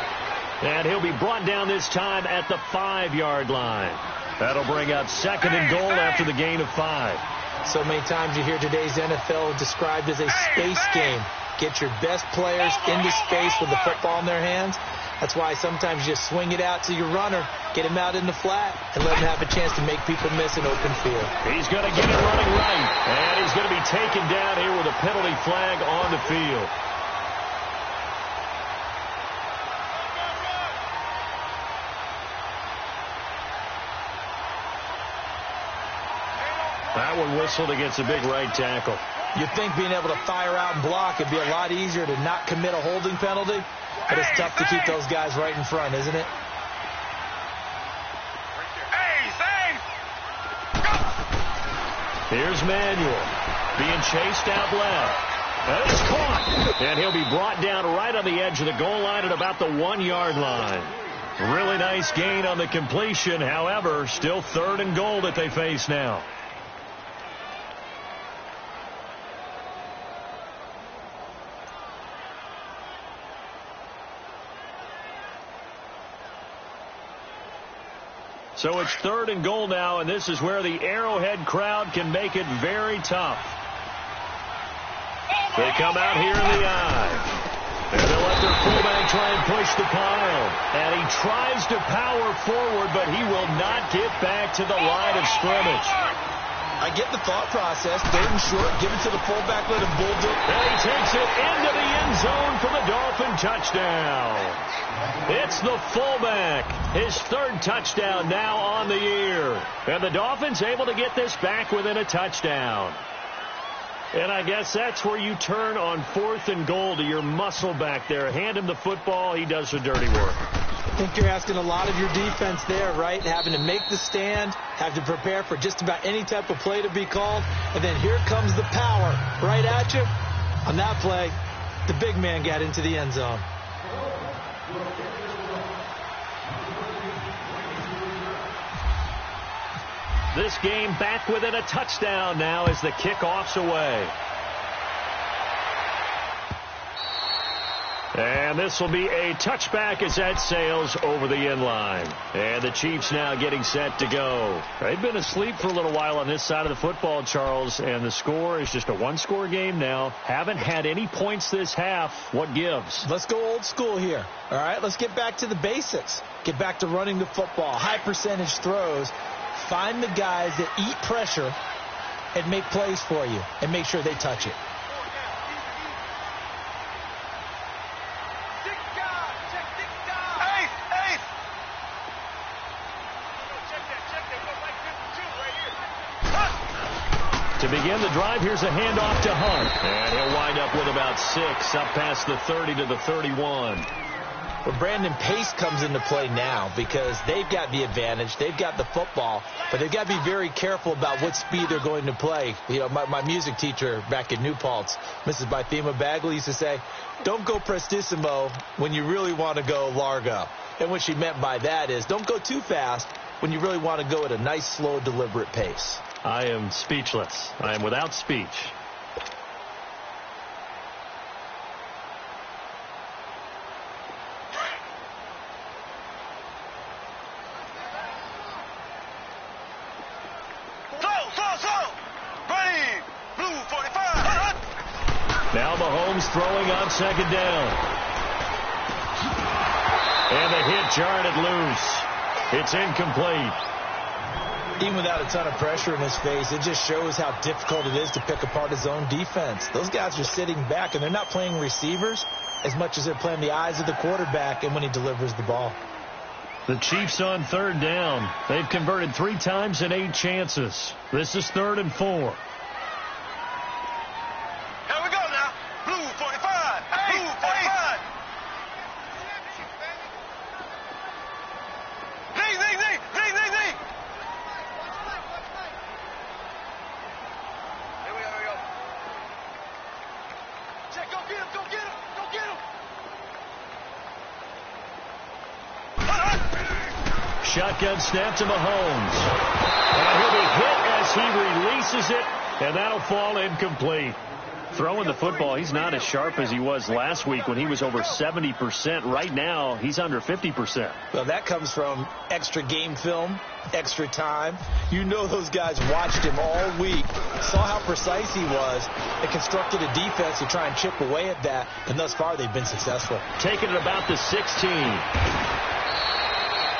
Speaker 2: And he'll be brought down this time at the 5-yard line. That'll bring up 2nd and goal after the gain of 5.
Speaker 3: So many times you hear today's NFL described as a space game. Get your best players into space with the football in their hands. That's why sometimes you just swing it out to your runner, get him out in the flat, and let him have a chance to make people miss an open field.
Speaker 2: He's going to get it running right. And he's going to be taken down here with a penalty flag on the field. That one whistled against a big right tackle.
Speaker 3: You'd think being able to fire out and block would be a lot easier to not commit a holding penalty, but it's tough to keep those guys right in front, isn't it?
Speaker 2: Here's Manuel being chased out left. And it's caught. And he'll be brought down right on the edge of the goal line at about the 1-yard line. Really nice gain on the completion. However, still 3rd and goal that they face now. So it's 3rd and goal now, and this is where the Arrowhead crowd can make it very tough. They come out here in the eye. And they'll let their fullback try and push the pile. And he tries to power forward, but he will not get back to the line of scrimmage.
Speaker 3: I get the thought process. 3rd and short, give it to the fullback, let him bulldoze.
Speaker 2: And he takes it into the end zone for the Dolphin touchdown. It's the fullback. His 3rd touchdown now on the year. And the Dolphins able to get this back within a touchdown. And I guess that's where you turn on 4th and goal to your muscle back there. Hand him the football. He does the dirty work.
Speaker 3: I think you're asking a lot of your defense there, right? Having to make the stand, have to prepare for just about any type of play to be called. And then here comes the power right at you. On that play, the big man got into the end zone.
Speaker 2: This game back within a touchdown now as the kickoff's away. And this will be a touchback as that sails over the end line. And the Chiefs now getting set to go. They've been asleep for a little while on this side of the football, Charles, and the score is just a one-score game now. Haven't had any points this half. What gives?
Speaker 3: Let's go old school here. All right, let's get back to the basics. Get back to running the football, high percentage throws. Find the guys that eat pressure and make plays for you and make sure they touch it.
Speaker 2: To begin the drive, here's a handoff to Hunt. And he'll wind up with about 6 up past the 30 to the 31.
Speaker 3: Well, Brandon, pace comes into play now because they've got the advantage. They've got the football, but they've got to be very careful about what speed they're going to play. You know, my music teacher back in New Paltz, Mrs. Bythema Bagley, used to say, don't go prestissimo when you really want to go largo. And what she meant by that is don't go too fast when you really want to go at a nice, slow, deliberate pace.
Speaker 2: I am speechless. I am without speech. Now Mahomes throwing on 2nd down. And the hit jarred it loose. It's incomplete.
Speaker 3: Even without a ton of pressure in his face, it just shows how difficult it is to pick apart his own defense. Those guys are sitting back, and they're not playing receivers as much as they're playing the eyes of the quarterback and when he delivers the ball.
Speaker 2: The Chiefs on 3rd down. They've converted 3 times in 8 chances. This is 3rd and 4. Shotgun snap to Mahomes. And he'll be hit as he releases it, and that'll fall incomplete. Throwing the football, he's not as sharp as he was last week when he was over 70%. Right now, he's under 50%.
Speaker 3: Well, that comes from extra game film, extra time. You know those guys watched him all week, saw how precise he was, and constructed a defense to try and chip away at that, and thus far they've been successful.
Speaker 2: Taking it about the 16.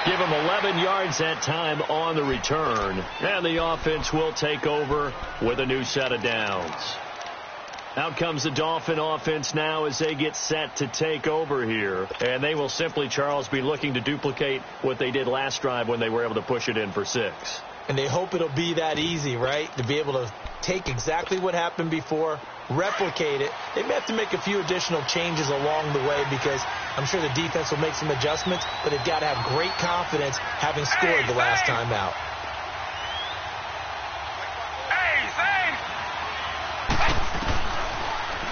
Speaker 2: Give him 11 yards that time on the return. And the offense will take over with a new set of downs. Out comes the Dolphin offense now as they get set to take over here. And they will simply, Charles, be looking to duplicate what they did last drive when they were able to push it in for 6.
Speaker 3: And they hope it'll be that easy, right? To be able to take exactly what happened before, replicate it. They may have to make a few additional changes along the way because I'm sure the defense will make some adjustments, but they've got to have great confidence having scored the last time out.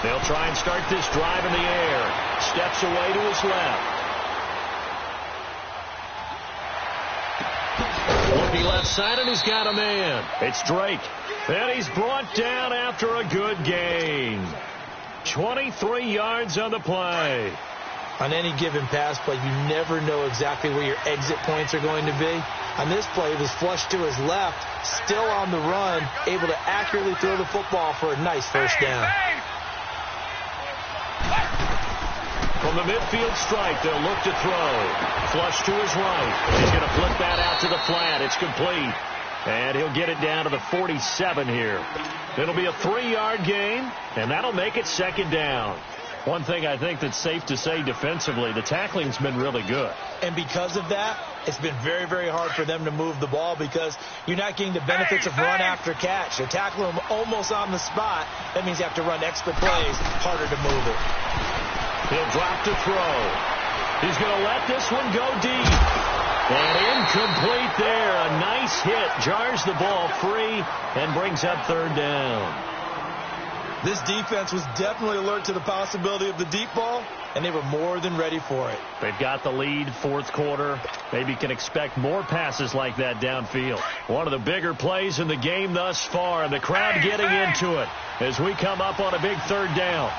Speaker 2: They'll try and start this drive in the air. Steps away to his left. Looking left side, and he's got a man. It's Drake. And he's brought down after a good gain. 23 yards on the play.
Speaker 3: On any given pass play, you never know exactly where your exit points are going to be. On this play, he was flushed to his left, still on the run, able to accurately throw the football for a nice first down.
Speaker 2: From the midfield stripe, they'll look to throw. Flush to his right. He's going to flip that out to the flat. It's complete. And he'll get it down to the 47 here. It'll be a 3-yard gain, and that'll make it second down. One thing I think that's safe to say defensively, the tackling's been really good.
Speaker 3: And because of that, it's been very, very hard for them to move the ball because you're not getting the benefits of run after catch. They're tackling them almost on the spot. That means you have to run extra plays, harder to move it.
Speaker 2: He'll drop to throw. He's going to let this one go deep. And incomplete there. A nice hit. Jars the ball free and brings up third down.
Speaker 3: This defense was definitely alert to the possibility of the deep ball, and they were more than ready for it.
Speaker 2: They've got the lead, fourth quarter. Maybe can expect more passes like that downfield. One of the bigger plays in the game thus far, and the crowd getting into it as we come up on a big third down.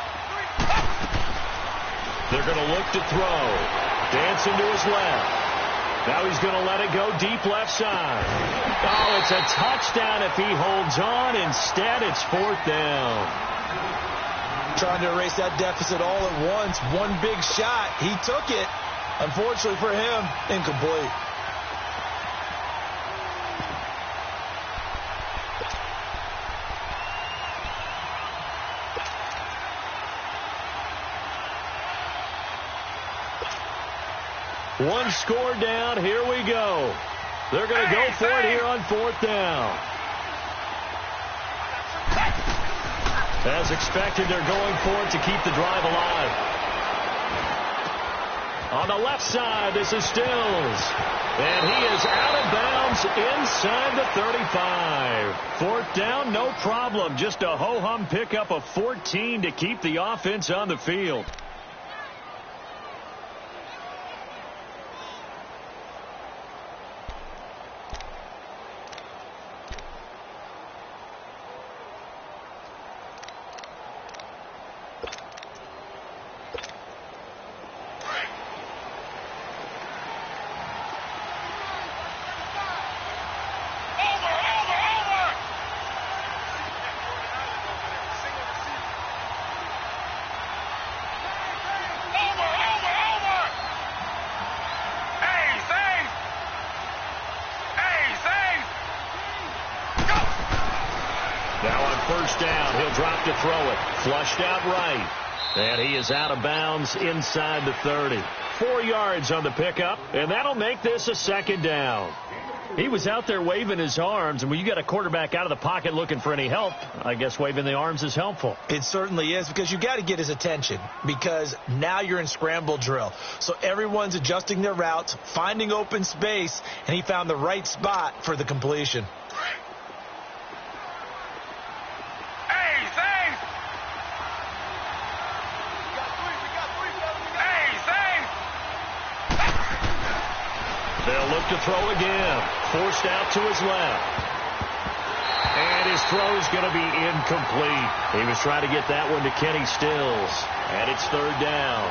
Speaker 2: They're going to look to throw. Dancing to his left. Now he's going to let it go deep left side. Oh, it's a touchdown if he holds on. Instead, it's fourth down.
Speaker 3: Trying to erase that deficit all at once. One big shot. He took it. Unfortunately for him, incomplete.
Speaker 2: One score down. Here we go. They're going to go for it here on fourth down. As expected, they're going for it to keep the drive alive. On the left side, this is Stills. And he is out of bounds inside the 35. Fourth down, no problem. Just a ho-hum pickup of 14 to keep the offense on the field. First down, he'll drop to throw it. Flushed out right. And he is out of bounds inside the 30. 4 yards on the pickup, and that'll make this a second down. He was out there waving his arms, and when you got a quarterback out of the pocket looking for any help, I guess waving the arms is helpful.
Speaker 3: It certainly is, because you got to get his attention, because now you're in scramble drill. So everyone's adjusting their routes, finding open space, and he found the right spot for the completion.
Speaker 2: They'll look to throw again. Forced out to his left. And his throw's going to be incomplete. He was trying to get that one to Kenny Stills. And it's third down.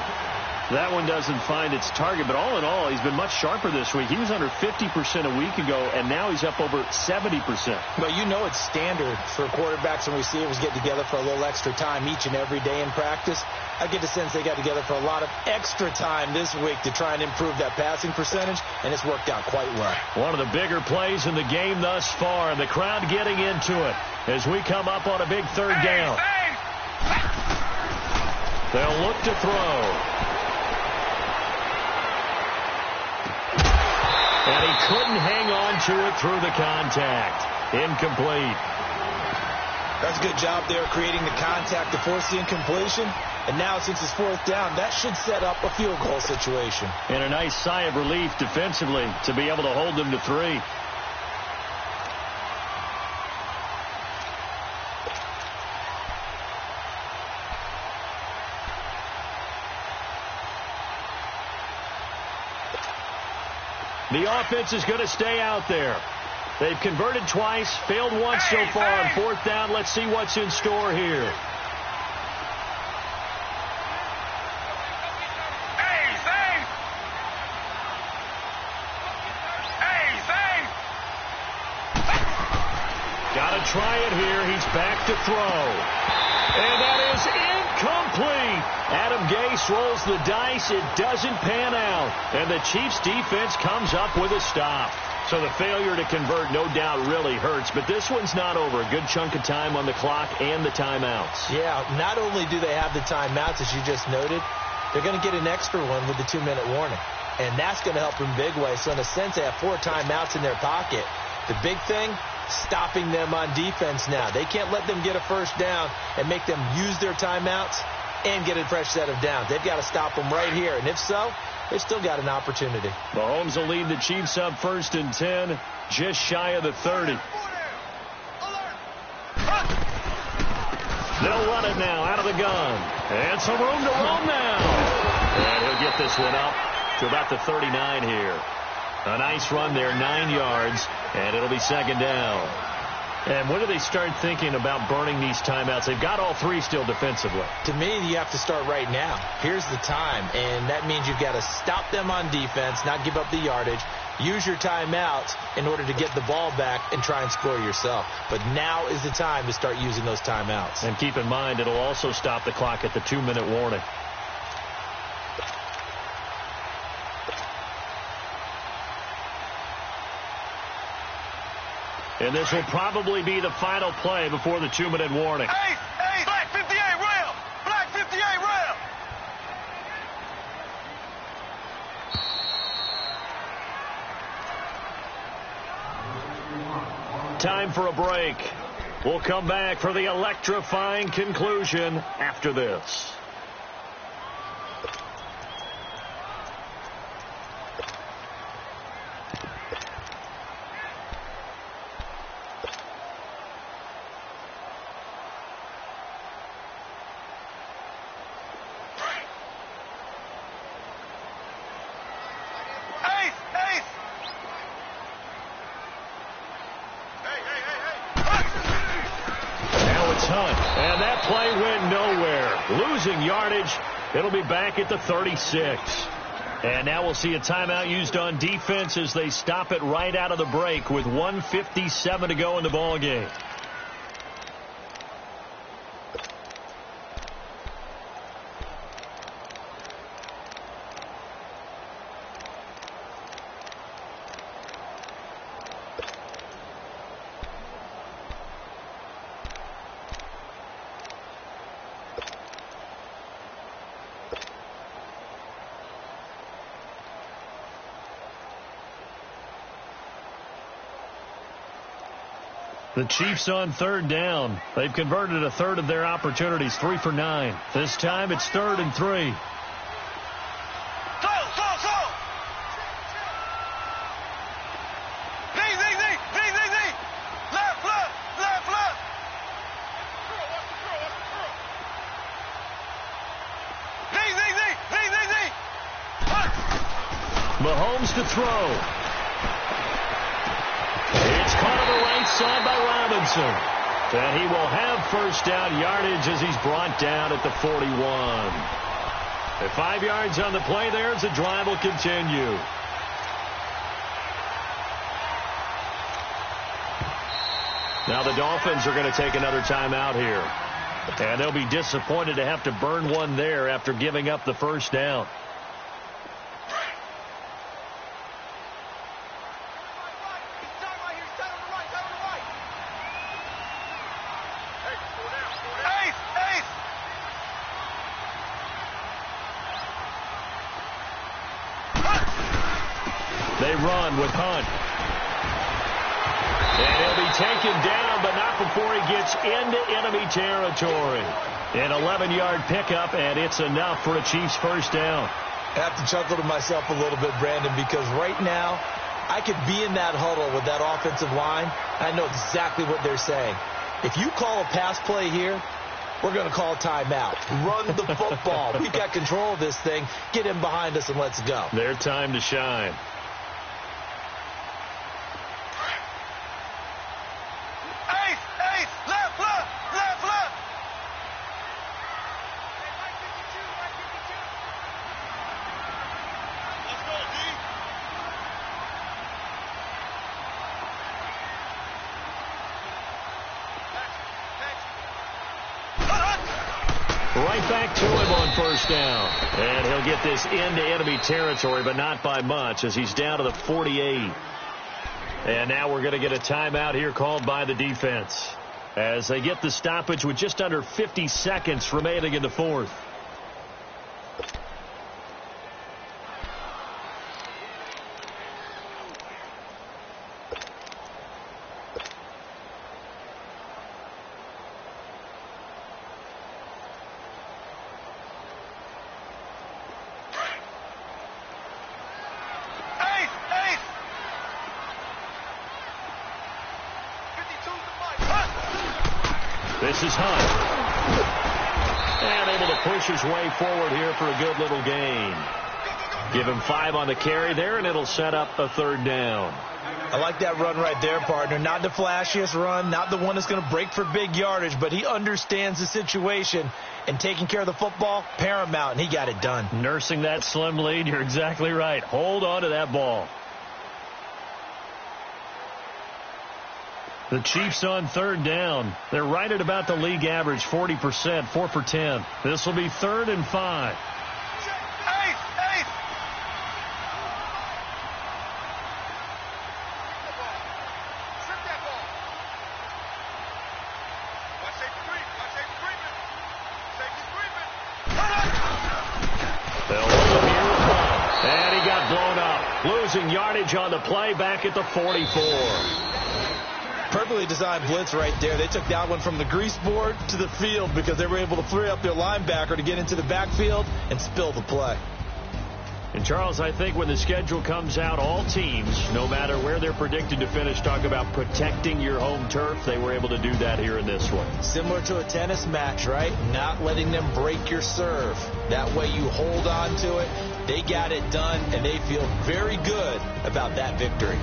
Speaker 2: That one doesn't find its target, but all in all, he's been much sharper this week. He was under 50% a week ago, and now he's up over 70%.
Speaker 3: But you know it's standard for quarterbacks and receivers get together for a little extra time each and every day in practice. I get the sense they got together for a lot of extra time this week to try and improve that passing percentage, and it's worked out quite well.
Speaker 2: One of the bigger plays in the game thus far, and the crowd getting into it as we come up on a big third down. They'll look to throw. And he couldn't hang on to it through the contact. Incomplete.
Speaker 3: That's a good job there creating the contact to force the incompletion. And now since it's fourth down, that should set up a field goal situation.
Speaker 2: And a nice sigh of relief defensively to be able to hold them to 3. The offense is going to stay out there. They've converted twice, failed once so far on fourth down. Let's see what's in store here. try it here. He's back to throw. And that is incomplete. Adam Gase rolls the dice. It doesn't pan out. And the Chiefs defense comes up with a stop. So the failure to convert, no doubt, really hurts. But this one's not over. A good chunk of time on the clock and the timeouts.
Speaker 3: Yeah, not only do they have the timeouts, as you just noted, they're going to get an extra one with the 2-minute warning. And that's going to help in big way. So in a sense, they have 4 timeouts in their pocket. The big thing, stopping them on defense now. They can't let them get a first down and make them use their timeouts and get a fresh set of downs. They've got to stop them right here. And if so, they've still got an opportunity.
Speaker 2: Mahomes will lead the Chiefs up 1st and 10, just shy of the 30. They'll run it now out of the gun. And some room to roam now. And he'll get this one up to about the 39 here. A nice run there, 9 yards, and it'll be 2nd down. And when do they start thinking about burning these timeouts? They've got all 3 still defensively.
Speaker 3: To me, you have to start right now. Here's the time, and that means you've got to stop them on defense, not give up the yardage, use your timeouts in order to get the ball back and try and score yourself. But now is the time to start using those timeouts.
Speaker 2: And keep in mind, it'll also stop the clock at the 2-minute warning. And this will probably be the final play before the 2-minute warning.
Speaker 4: Hey, Black 58 rail! Black 58 rail!
Speaker 2: Time for a break. We'll come back for the electrifying conclusion after this. And that play went nowhere. Losing yardage. It'll be back at the 36. And now we'll see a timeout used on defense as they stop it right out of the break with 1:57 to go in the ball game. The Chiefs on 3rd down. They've converted a third of their opportunities, 3 for 9. This time it's 3rd and 3.
Speaker 4: Go! Z! Left! Z!
Speaker 2: Mahomes to throw. It's caught on the right side by Robinson. And he will have first down yardage as he's brought down at the 41. At 5 yards on the play there as the drive will continue. Now the Dolphins are going to take another timeout here. And they'll be disappointed to have to burn one there after giving up the first down. They run with Hunt. And he'll be taken down, but not before he gets into enemy territory. An 11-yard pickup, and it's enough for a Chiefs first down.
Speaker 3: I have to chuckle to myself a little bit, Brandon, because right now I could be in that huddle with that offensive line. I know exactly what they're saying. If you call a pass play here, we're going to call timeout. Run the football. We've got control of this thing. Get him behind us and let's go.
Speaker 2: Their time to shine. Right back to him on first down. And he'll get this into enemy territory, but not by much, as he's down to the 48. And now we're going to get a timeout here called by the defense, as they get the stoppage with just under 50 seconds remaining in the fourth. This is Hunt. And able to push his way forward here for a good little gain. Give him 5 on the carry there, and it'll set up a third down.
Speaker 3: I like that run right there, partner. Not the flashiest run, not the one that's going to break for big yardage, but he understands the situation, and taking care of the football, paramount, and he got it done.
Speaker 2: Nursing that slim lead, you're exactly right. Hold on to that ball. The Chiefs on third down. They're right at about the league average, 40%, 4 for 10. This will be 3rd and 5. They'll hold him here with one. And he got blown up. Losing yardage on the play back at the 44.
Speaker 3: Perfectly designed blitz right there. They took that one from the grease board to the field because they were able to free up their linebacker to get into the backfield and spill the play.
Speaker 2: And, Charles, I think when the schedule comes out, all teams, no matter where they're predicted to finish, talk about protecting your home turf. They were able to do that here in this one.
Speaker 3: Similar to a tennis match, right? Not letting them break your serve. That way you hold on to it. They got it done, and they feel very good about that victory.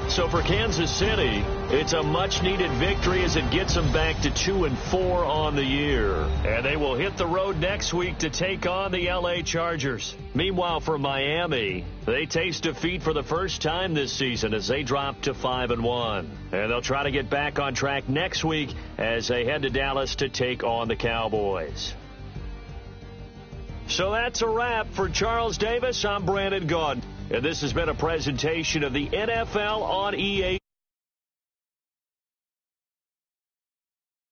Speaker 2: So for Kansas City, it's a much-needed victory as it gets them back to 2-4 on the year. And they will hit the road next week to take on the L.A. Chargers. Meanwhile, for Miami, they taste defeat for the first time this season as they drop to 5-1. And they'll try to get back on track next week as they head to Dallas to take on the Cowboys. So that's a wrap for Charles Davis. I'm Brandon Gaudin. And this has been a presentation of the NFL on EA